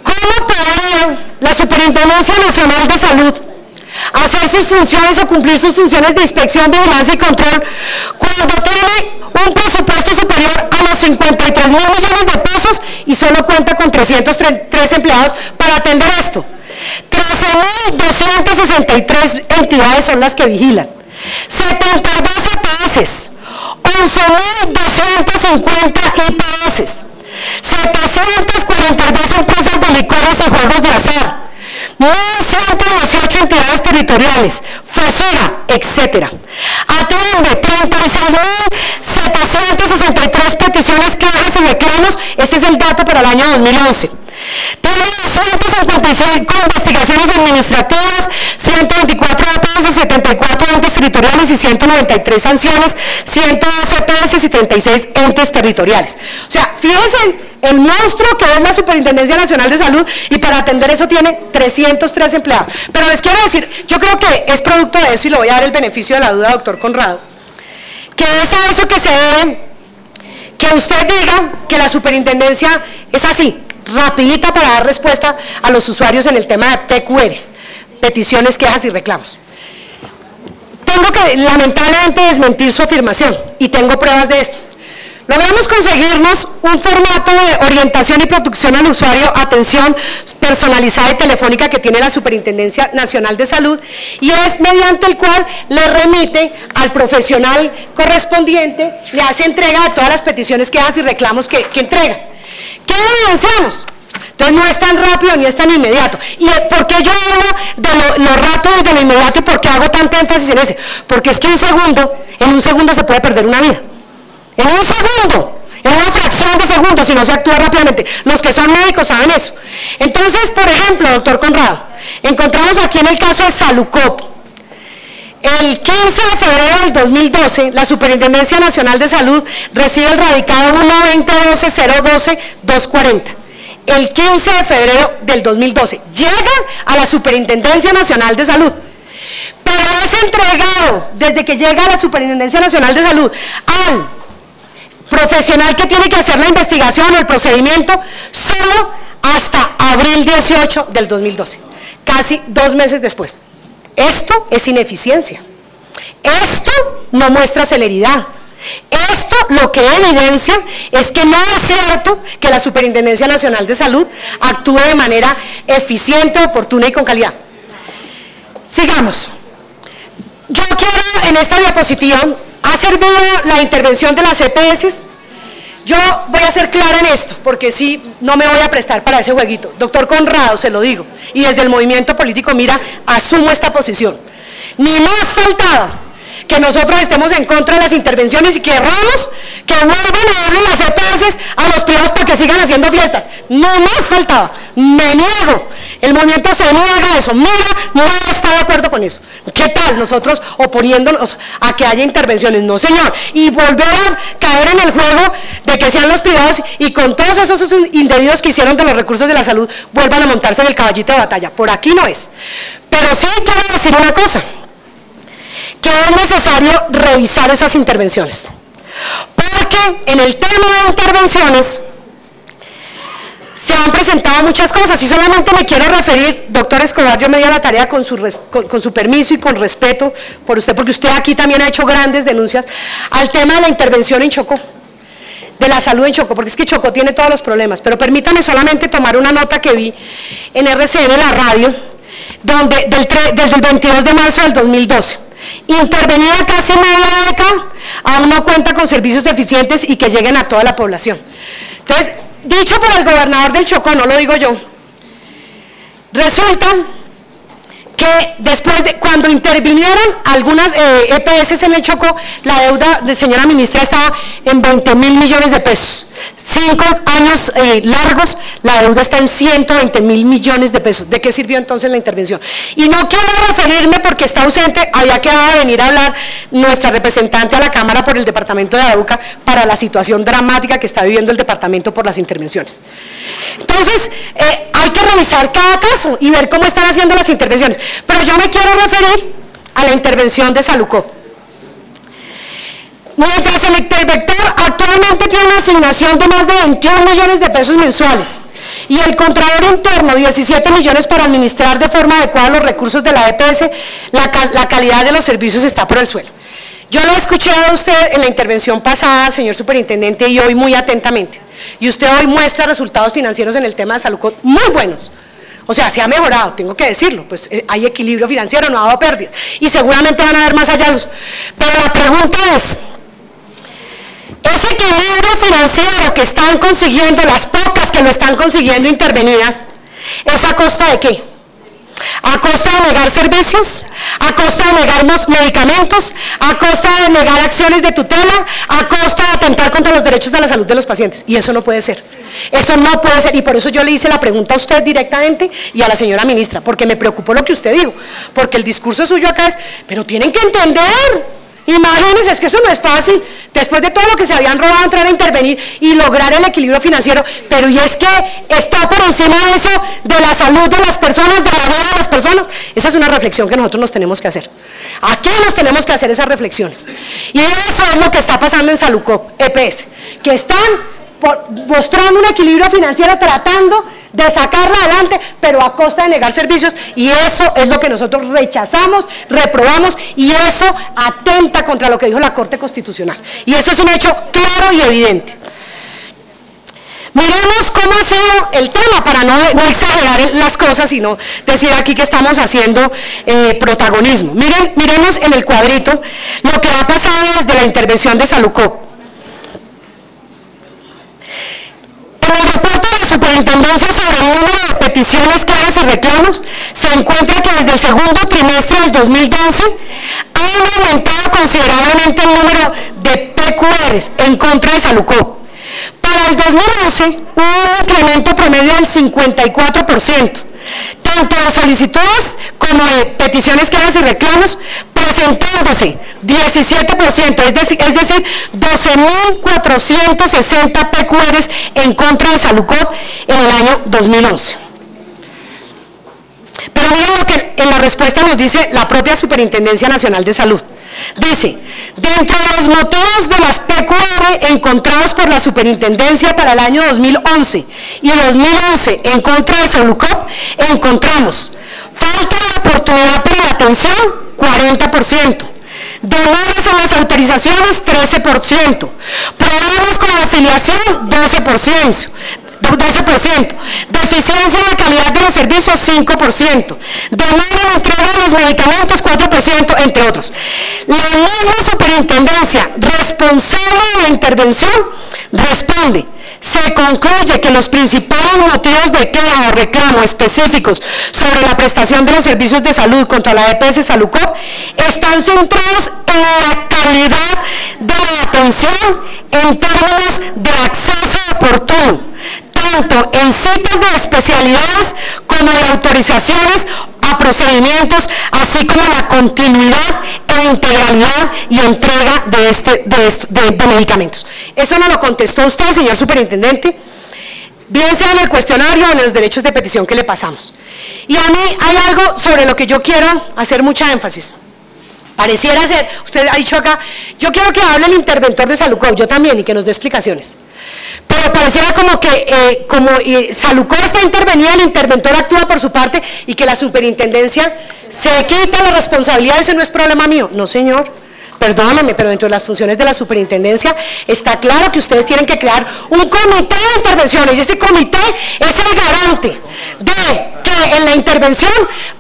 ¿Cómo podría la Superintendencia Nacional de Salud hacer sus funciones o cumplir sus funciones de inspección, vigilancia y control cuando tiene un presupuesto superior a los 53.000 millones de pesos y solo cuenta con 303 empleados para atender esto? 13.263 entidades son las que vigilan, 72 EPS, 11.250 IPS, 742 empresas de licores y juegos de azar, 1.118 entidades territoriales, FOSIGA, etc. Atiende 36.763 peticiones, quejas y reclamos, ese es el dato para el año 2011. Tiene 255 investigaciones administrativas, 124 EPS, 74 entes territoriales y 193 sanciones, 102 EPS y 36 entes territoriales. O sea, fíjense el monstruo que es la Superintendencia Nacional de Salud, y para atender eso tiene 303 empleados. Pero les quiero decir, yo creo que es producto de eso, y le voy a dar el beneficio de la duda, doctor Conrado, que es a eso que se debe que usted diga que la superintendencia es así, rapidita para dar respuesta a los usuarios en el tema de PQRs, peticiones, quejas y reclamos. Tengo que lamentablemente desmentir su afirmación, y tengo pruebas de esto. Logramos conseguirnos un formato de orientación y protección al usuario, atención personalizada y telefónica que tiene la Superintendencia Nacional de Salud, y es mediante el cual le remite al profesional correspondiente, le hace entrega de todas las peticiones, quejas y reclamos que entrega. ¿Qué evidenciamos? Entonces no es tan rápido ni es tan inmediato. ¿Y por qué yo hablo de lo rápido y de lo inmediato, y por qué hago tanto énfasis en ese? Porque es que en un segundo se puede perder una vida. En un segundo, en una fracción de segundo, si no se actúa rápidamente. Los que son médicos saben eso. Entonces, por ejemplo, doctor Conrado, encontramos aquí en el caso de Salucop, el 15 de febrero del 2012, la Superintendencia Nacional de Salud recibe el radicado 1-2012-012-240. El 15 de febrero del 2012, llega a la Superintendencia Nacional de Salud, pero es entregado desde que llega a la Superintendencia Nacional de Salud al profesional que tiene que hacer la investigación o el procedimiento solo hasta abril 18 del 2012, casi 2 meses después. Esto es ineficiencia, esto no muestra celeridad, esto lo que evidencia es que no es cierto que la Superintendencia Nacional de Salud actúe de manera eficiente, oportuna y con calidad. Sigamos. Yo quiero en esta diapositiva ha servido la intervención de las EPS. Yo voy a ser clara en esto, porque sí, no me voy a prestar para ese jueguito. Doctor Conrado, se lo digo, y desde el movimiento político, mira, asumo esta posición. Ni más faltaba que nosotros estemos en contra de las intervenciones y querramos que vuelvan a darle las EPS a los privados para que sigan haciendo fiestas. No más faltaba, me niego. El movimiento se niega a eso, mira, no está de acuerdo con eso. ¿Qué tal nosotros oponiéndonos a que haya intervenciones? No, señor. Y volver a caer en el juego de que sean los privados y con todos esos indebidos que hicieron de los recursos de la salud, vuelvan a montarse en el caballito de batalla. Por aquí no es. Pero sí quiero decir una cosa, que es necesario revisar esas intervenciones. Porque en el tema de intervenciones se han presentado muchas cosas, y solamente me quiero referir, doctor Escobar, yo me di a la tarea con su permiso y con respeto por usted, porque usted aquí también ha hecho grandes denuncias, al tema de la intervención en Chocó, de la salud en Chocó, porque es que Chocó tiene todos los problemas. Pero permítame solamente tomar una nota que vi en RCN, la radio, donde desde el 22 de marzo del 2012, intervenida casi media década, aún no cuenta con servicios eficientes y que lleguen a toda la población. Entonces, dicho por el gobernador del Chocó, no lo digo yo, resulta que después de cuando intervinieron algunas EPS en el Chocó, la deuda de señora ministra estaba en 20.000 millones de pesos. 5 años largos, la deuda está en 120.000 millones de pesos. ¿De qué sirvió entonces la intervención? Y no quiero referirme porque está ausente, había quedado de venir a hablar nuestra representante a la Cámara por el departamento de Arauca para la situación dramática que está viviendo el departamento por las intervenciones. Entonces, hay que revisar cada caso y ver cómo están haciendo las intervenciones. Pero yo me quiero referir a la intervención de Salucop. Mientras el interventor actualmente tiene una asignación de más de 21 millones de pesos mensuales y el Contralor Interno 17 millones para administrar de forma adecuada los recursos de la EPS, la calidad de los servicios está por el suelo. Yo lo he escuchado a usted en la intervención pasada, señor superintendente, y hoy muy atentamente. Y usted hoy muestra resultados financieros en el tema de salud muy buenos. O sea, se ha mejorado, tengo que decirlo, pues hay equilibrio financiero, no ha dado pérdidas. Y seguramente van a haber más hallazgos. Pero la pregunta es, ese equilibrio financiero que están consiguiendo, las pocas que lo están consiguiendo intervenidas, ¿es a costa de qué? ¿A costa de negar servicios? ¿A costa de negar medicamentos? ¿A costa de negar acciones de tutela? ¿A costa de atentar contra los derechos de la salud de los pacientes? Y eso no puede ser. Eso no puede ser. Y por eso yo le hice la pregunta a usted directamente y a la señora ministra, porque me preocupó lo que usted dijo. Porque el discurso suyo acá es, pero tienen que entender. Imagínense, es que eso no es fácil, después de todo lo que se habían robado, entrar a intervenir y lograr el equilibrio financiero, pero y es que está por encima de eso, de la salud de las personas, de la vida de las personas. Esa es una reflexión que nosotros nos tenemos que hacer. Aquí nos tenemos que hacer esas reflexiones. Y eso es lo que está pasando en Salucop, EPS, que están mostrando un equilibrio financiero, tratando de sacarla adelante, pero a costa de negar servicios, y eso es lo que nosotros rechazamos, reprobamos, y eso atenta contra lo que dijo la Corte Constitucional, y eso es un hecho claro y evidente. Miremos cómo ha sido el tema, para no exagerar las cosas, sino decir aquí que estamos haciendo protagonismo. Miremos en el cuadrito lo que ha pasado desde la intervención de Salucop. En el reporte de la Superintendencia sobre el número de peticiones, quejas y reclamos, se encuentra que desde el segundo trimestre del 2012 han aumentado considerablemente el número de PQRs en contra de Salucop. Para el 2011 hubo un incremento promedio del 54%, tanto de solicitudes como de peticiones, quejas y reclamos, presentándose 17%, es decir, 12.460 PQRs en contra de Salucop en el año 2011. Pero miren lo que en la respuesta nos dice la propia Superintendencia Nacional de Salud. Dice, dentro de los motivos de las PQR encontrados por la Superintendencia para el año 2011 y 2011 en contra de Salucop, encontramos falta de oportunidad para la atención, 40%, demoras en las autorizaciones, 13%, problemas con la afiliación, 12%, deficiencia en la calidad de los servicios, 5%, demora en la entrega de los medicamentos, 4%, entre otros. La misma Superintendencia responsable de la intervención responde: se concluye que los principales motivos de queja o reclamo específicos sobre la prestación de los servicios de salud contra la EPS Salucop están centrados en la calidad de la atención en términos de acceso oportuno, tanto en citas de especialidades como de autorizaciones a procedimientos, así como la continuidad e integralidad y entrega de medicamentos. Eso nos lo contestó usted, señor superintendente, bien sea en el cuestionario o en los derechos de petición que le pasamos. Y a mí hay algo sobre lo que yo quiero hacer mucha énfasis. Pareciera ser, usted ha dicho acá, yo quiero que hable el interventor de Salucop, yo también, y que nos dé explicaciones. Pero pareciera como que Salucop está intervenida, el interventor actúa por su parte y que la superintendencia se quita la responsabilidad, eso no es problema mío. No, señor, perdóname, pero dentro de las funciones de la superintendencia está claro que ustedes tienen que crear un comité de intervenciones, y ese comité es el garante de que en la intervención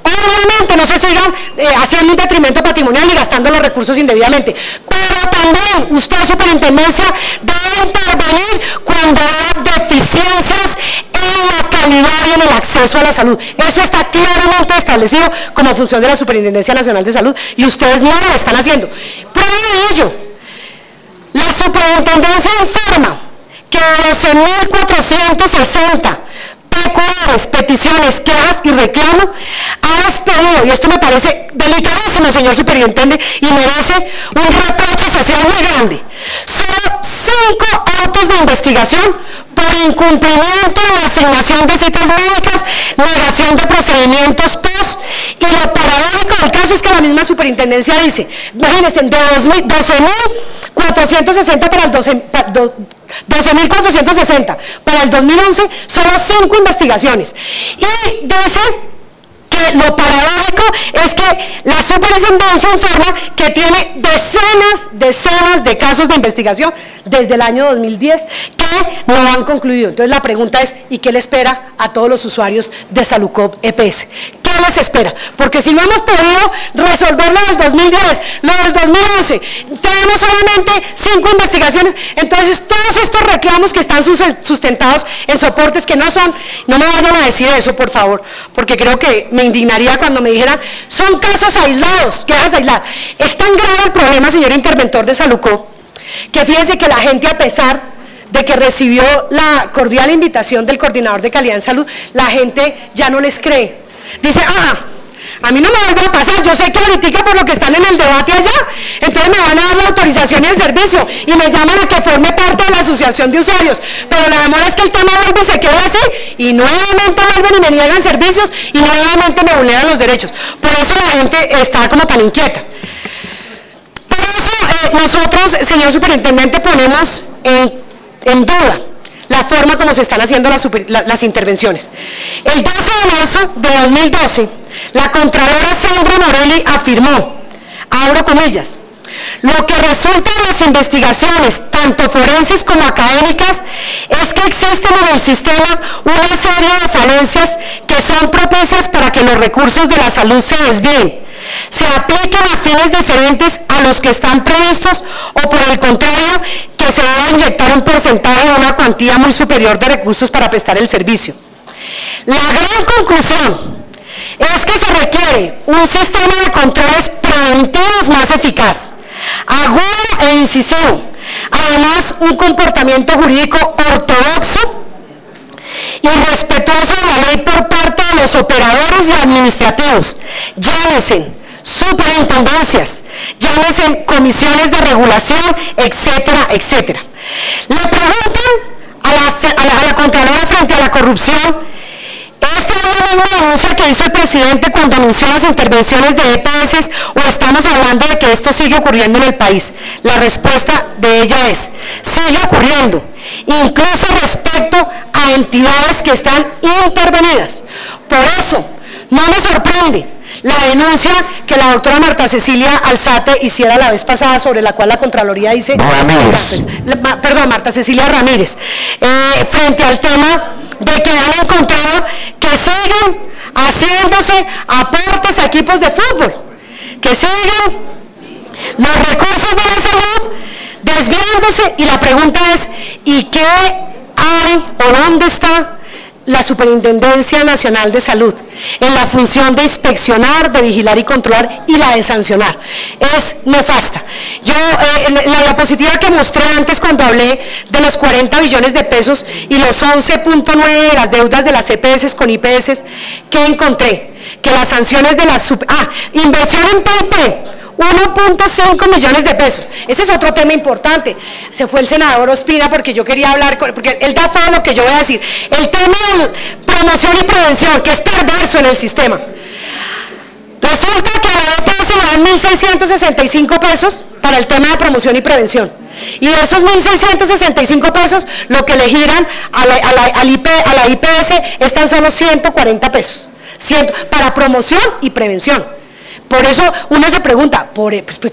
obviamente no se sigan haciendo un detrimento patrimonial y gastando los recursos indebidamente, pero también usted, superintendencia, debe intervenir cuando hay deficiencias en la calidad y en el acceso a la salud. Eso está claramente establecido como función de la Superintendencia Nacional de Salud y ustedes no lo están haciendo. Prueba de ello, la superintendencia informa que 12.460 PQRs, peticiones, quejas y reclamos ha expedido, y esto me parece delicadísimo, señor superintendente, y merece un reproche social muy grande. Solo 5 autos de investigación por incumplimiento de la asignación de citas médicas, negación de procedimientos post, y lo paradójico del caso es que la misma superintendencia dice, imagínense, de 12.460 para el 12.460 para el 2011, solo 5 investigaciones. Y dice que lo paradójico es que la superintendencia informa que tiene decenas de casos de investigación desde el año 2010 que no han concluido. Entonces la pregunta es, ¿y qué le espera a todos los usuarios de Salucop EPS? ¿Qué les espera? Porque si no hemos podido resolver lo del 2010, lo del 2011, tenemos solamente 5 investigaciones, entonces todos estos reclamos que están sustentados en soportes que no son, no me vayan a decir eso, por favor, porque creo que me indignaría cuando me dijeran, son casos aislados, quejas aisladas. Es tan grave el problema, señor interventor de Salucop, que fíjense que la gente, a pesar de que recibió la cordial invitación del coordinador de calidad en salud, la gente ya no les cree. Dice, a mí no me vuelve a pasar, yo sé que ahorita por lo que están en el debate allá, entonces me van a dar la autorización y el servicio, y me llaman a que forme parte de la asociación de usuarios, pero la demora es que el tema vuelve y se queda así, y nuevamente vuelven y me niegan servicios, y nuevamente me vulneran los derechos. Por eso la gente está como tan inquieta. Por eso nosotros, señor superintendente, ponemos en duda la forma como se están haciendo las intervenciones. El 12 de marzo de 2012, la Contralora Sandra Morelli afirmó, abro comillas, lo que resulta de las investigaciones, tanto forenses como académicas, es que existen en el sistema una serie de falencias que son propicias para que los recursos de la salud se desvíen, se apliquen a fines diferentes a los que están previstos, o por el contrario, que se debe inyectar un porcentaje de una cuantía muy superior de recursos para prestar el servicio. La gran conclusión es que se requiere un sistema de controles preventivos más eficaz, agudo e incisivo, además un comportamiento jurídico ortodoxo y respetuoso de la ley por parte de los operadores y administrativos, llámense superintendencias, llámense comisiones de regulación, etcétera, etcétera. Le preguntan a la Contralora frente a la corrupción, ¿esta es la misma denuncia que hizo el presidente cuando anunció las intervenciones de EPS, o estamos hablando de que esto sigue ocurriendo en el país? La respuesta de ella es, sigue ocurriendo, incluso respecto a entidades que están intervenidas. Por eso, no me sorprende la denuncia que la doctora Marta Cecilia Alzate hiciera la vez pasada, sobre la cual la Contraloría dice, Marta Cecilia Ramírez, frente al tema de que han encontrado que siguen haciéndose aportes a equipos de fútbol, que siguen los recursos de la salud desviándose, y la pregunta es, ¿y qué hay o dónde está la Superintendencia Nacional de Salud en la función de inspeccionar, de vigilar y controlar, y la de sancionar? Es nefasta. Yo, la diapositiva que mostré antes cuando hablé de los 40 billones de pesos y los 11.9 de las deudas de las EPS con IPS, ¿qué encontré? Que las sanciones de la inversión en PIP, 1.5 millones de pesos. Ese es otro tema importante. Se fue el senador Ospina porque yo quería hablar, porque él da fe a lo que yo voy a decir. El tema de promoción y prevención, que es perverso en el sistema. Resulta que a la EPS le dan 1.665 pesos para el tema de promoción y prevención. Y de esos 1.665 pesos, lo que le giran a la IPS es tan solo 140 pesos. Para promoción y prevención. Por eso uno se pregunta,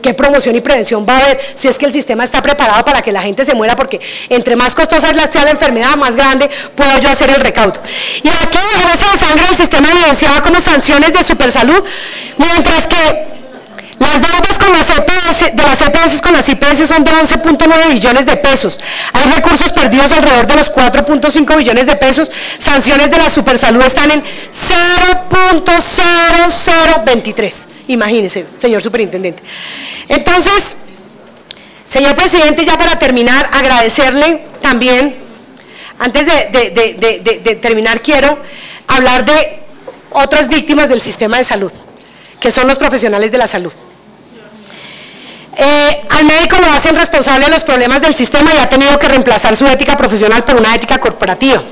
¿qué promoción y prevención va a haber si es que el sistema está preparado para que la gente se muera? Porque entre más costosa sea la enfermedad, más grande puedo yo hacer el recaudo. Y aquí en ese desangre del sistema evidenciaba como sanciones de Supersalud, mientras que las deudas con las EPS, de las EPS con las IPS son de 11.9 billones de pesos. Hay recursos perdidos alrededor de los 4.5 billones de pesos. Sanciones de la Supersalud están en 0.0023. Imagínese, señor superintendente. Entonces, señor presidente, ya para terminar, agradecerle también Antes de terminar, quiero hablar de otras víctimas del sistema de salud, que son los profesionales de la salud. Al médico lo hacen responsable de los problemas del sistema y ha tenido que reemplazar su ética profesional por una ética corporativa.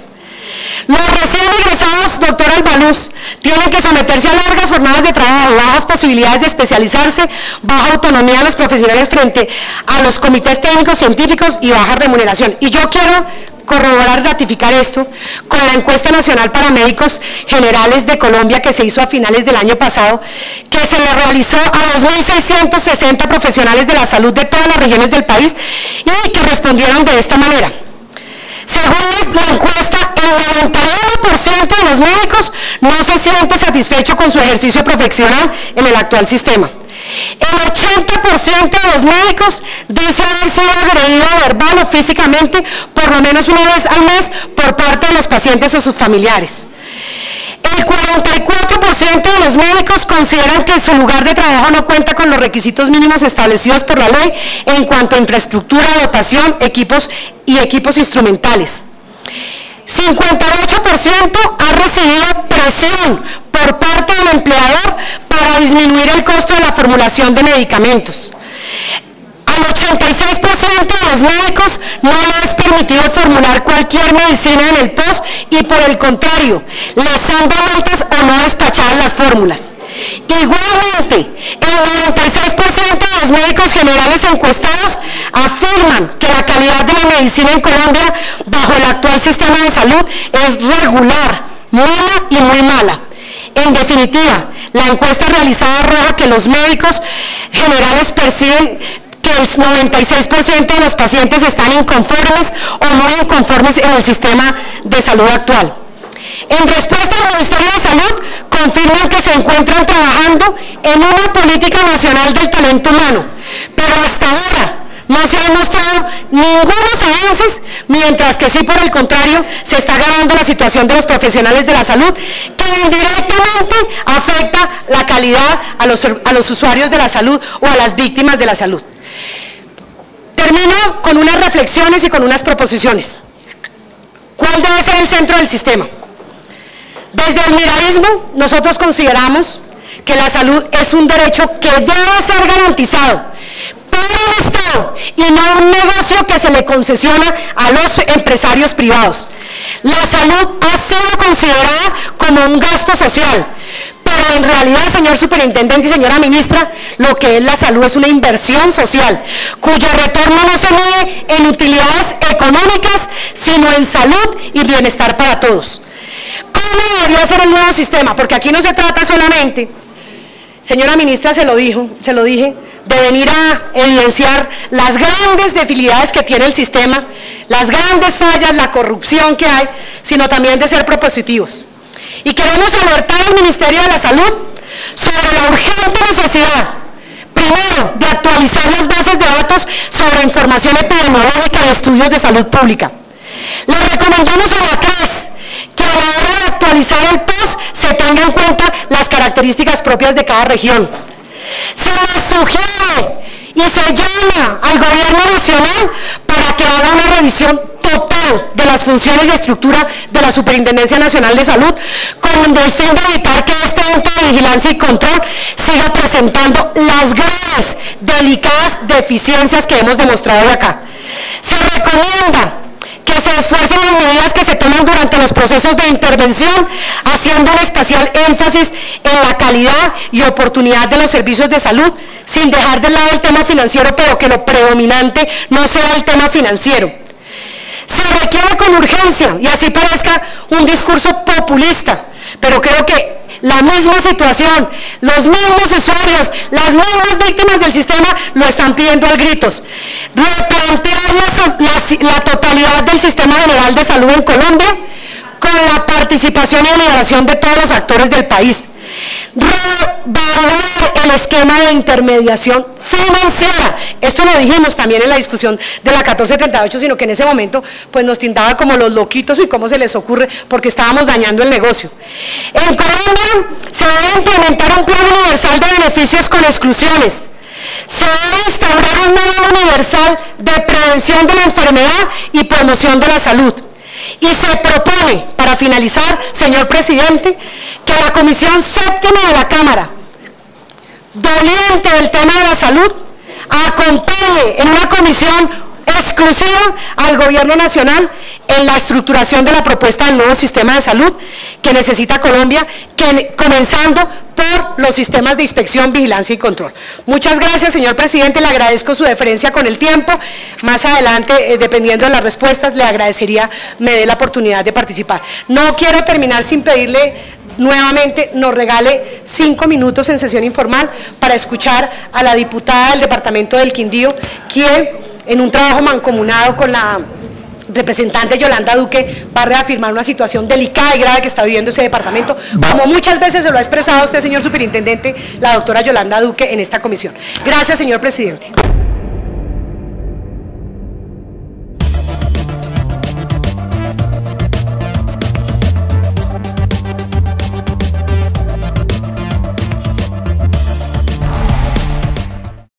Los recién egresados, doctor Albaluz, tienen que someterse a largas jornadas de trabajo, bajas posibilidades de especializarse, baja autonomía de los profesionales frente a los comités técnicos científicos y baja remuneración. Y yo quiero corroborar, ratificar esto con la encuesta nacional para médicos generales de Colombia que se hizo a finales del año pasado, que se le realizó a 2.660 profesionales de la salud de todas las regiones del país y que respondieron de esta manera. Según la encuesta, el 91% de los médicos no se siente satisfecho con su ejercicio profesional en el actual sistema. El 80% de los médicos dice haber sido agredido verbal o físicamente por lo menos una vez al mes por parte de los pacientes o sus familiares. El 44% de los médicos consideran que su lugar de trabajo no cuenta con los requisitos mínimos establecidos por la ley en cuanto a infraestructura, dotación, equipos instrumentales. 58% ha recibido presión por parte del empleador para disminuir el costo de la formulación de medicamentos. Al 86% de los médicos no les es permitido formular cualquier medicina en el POS y por el contrario, les son devueltas o no despachadas las fórmulas. Igualmente, el 96% de los médicos generales encuestados afirman que la calidad de la medicina en Colombia bajo el actual sistema de salud es regular, mala y muy mala. En definitiva, la encuesta realizada arroja que los médicos generales perciben que el 96% de los pacientes están inconformes o muy inconformes en el sistema de salud actual. En respuesta al Ministerio de Salud, confirman que se encuentran trabajando en una política nacional del talento humano, pero hasta ahora no se han mostrado ningunos avances, mientras que sí, por el contrario, se está agravando la situación de los profesionales de la salud, que indirectamente afecta la calidad a los usuarios de la salud o a las víctimas de la salud. Termino con unas reflexiones y con unas proposiciones. ¿Cuál debe ser el centro del sistema? Desde el miraísmo, nosotros consideramos que la salud es un derecho que debe ser garantizado por el Estado y no un negocio que se le concesiona a los empresarios privados. La salud ha sido considerada como un gasto social, pero en realidad, señor superintendente y señora ministra, lo que es la salud es una inversión social, cuyo retorno no se mide en utilidades económicas, sino en salud y bienestar para todos. ¿Cómo debería ser el nuevo sistema? Porque aquí no se trata solamente, señora ministra, se lo dije, de venir a evidenciar las grandes debilidades que tiene el sistema, las grandes fallas, la corrupción que hay, sino también de ser propositivos. Y queremos alertar al Ministerio de la Salud sobre la urgente necesidad, primero, de actualizar las bases de datos sobre información epidemiológica de estudios de salud pública. Le recomendamos a la CRES que a la hora de actualizar el POS se tengan en cuenta las características propias de cada región. Se les sugiere y se llama al Gobierno Nacional para que haga una revisión total de las funciones y estructura de la Superintendencia Nacional de Salud con el fin de evitar que este ente de vigilancia y control siga presentando las graves, delicadas deficiencias que hemos demostrado acá. Se recomienda que se esfuercen las medidas que se toman durante los procesos de intervención, haciendo un especial énfasis en la calidad y oportunidad de los servicios de salud, sin dejar de lado el tema financiero, pero que lo predominante no sea el tema financiero. Se requiere con urgencia, y así parezca un discurso populista, pero creo que la misma situación, los mismos usuarios, las mismas víctimas del sistema lo están pidiendo a gritos. Replantear la totalidad del sistema general de salud en Colombia con la participación y liberación de todos los actores del país. Revaluar el esquema de intermediación financiera. Esto lo dijimos también en la discusión de la 1438, sino que en ese momento pues nos tintaba como los loquitos y cómo se les ocurre, porque estábamos dañando el negocio. En Colombia se debe implementar un plan universal de beneficios con exclusiones. Se debe instaurar un modelo universal de prevención de la enfermedad y promoción de la salud. Y se propone, para finalizar, señor presidente, que la Comisión Séptima de la Cámara, doliente del tema de la salud, acompañe en una comisión exclusiva al Gobierno Nacional en la estructuración de la propuesta del nuevo sistema de salud que necesita Colombia, comenzando por los sistemas de inspección, vigilancia y control. Muchas gracias, señor presidente, le agradezco su deferencia con el tiempo. Más adelante, dependiendo de las respuestas, le agradecería me dé la oportunidad de participar. No quiero terminar sin pedirle nuevamente nos regale 5 minutos en sesión informal para escuchar a la diputada del departamento del Quindío, quien en un trabajo mancomunado con la representante Yolanda Duque va a reafirmar una situación delicada y grave que está viviendo ese departamento, como muchas veces se lo ha expresado usted, señor superintendente, la doctora Yolanda Duque en esta comisión. Gracias, señor presidente.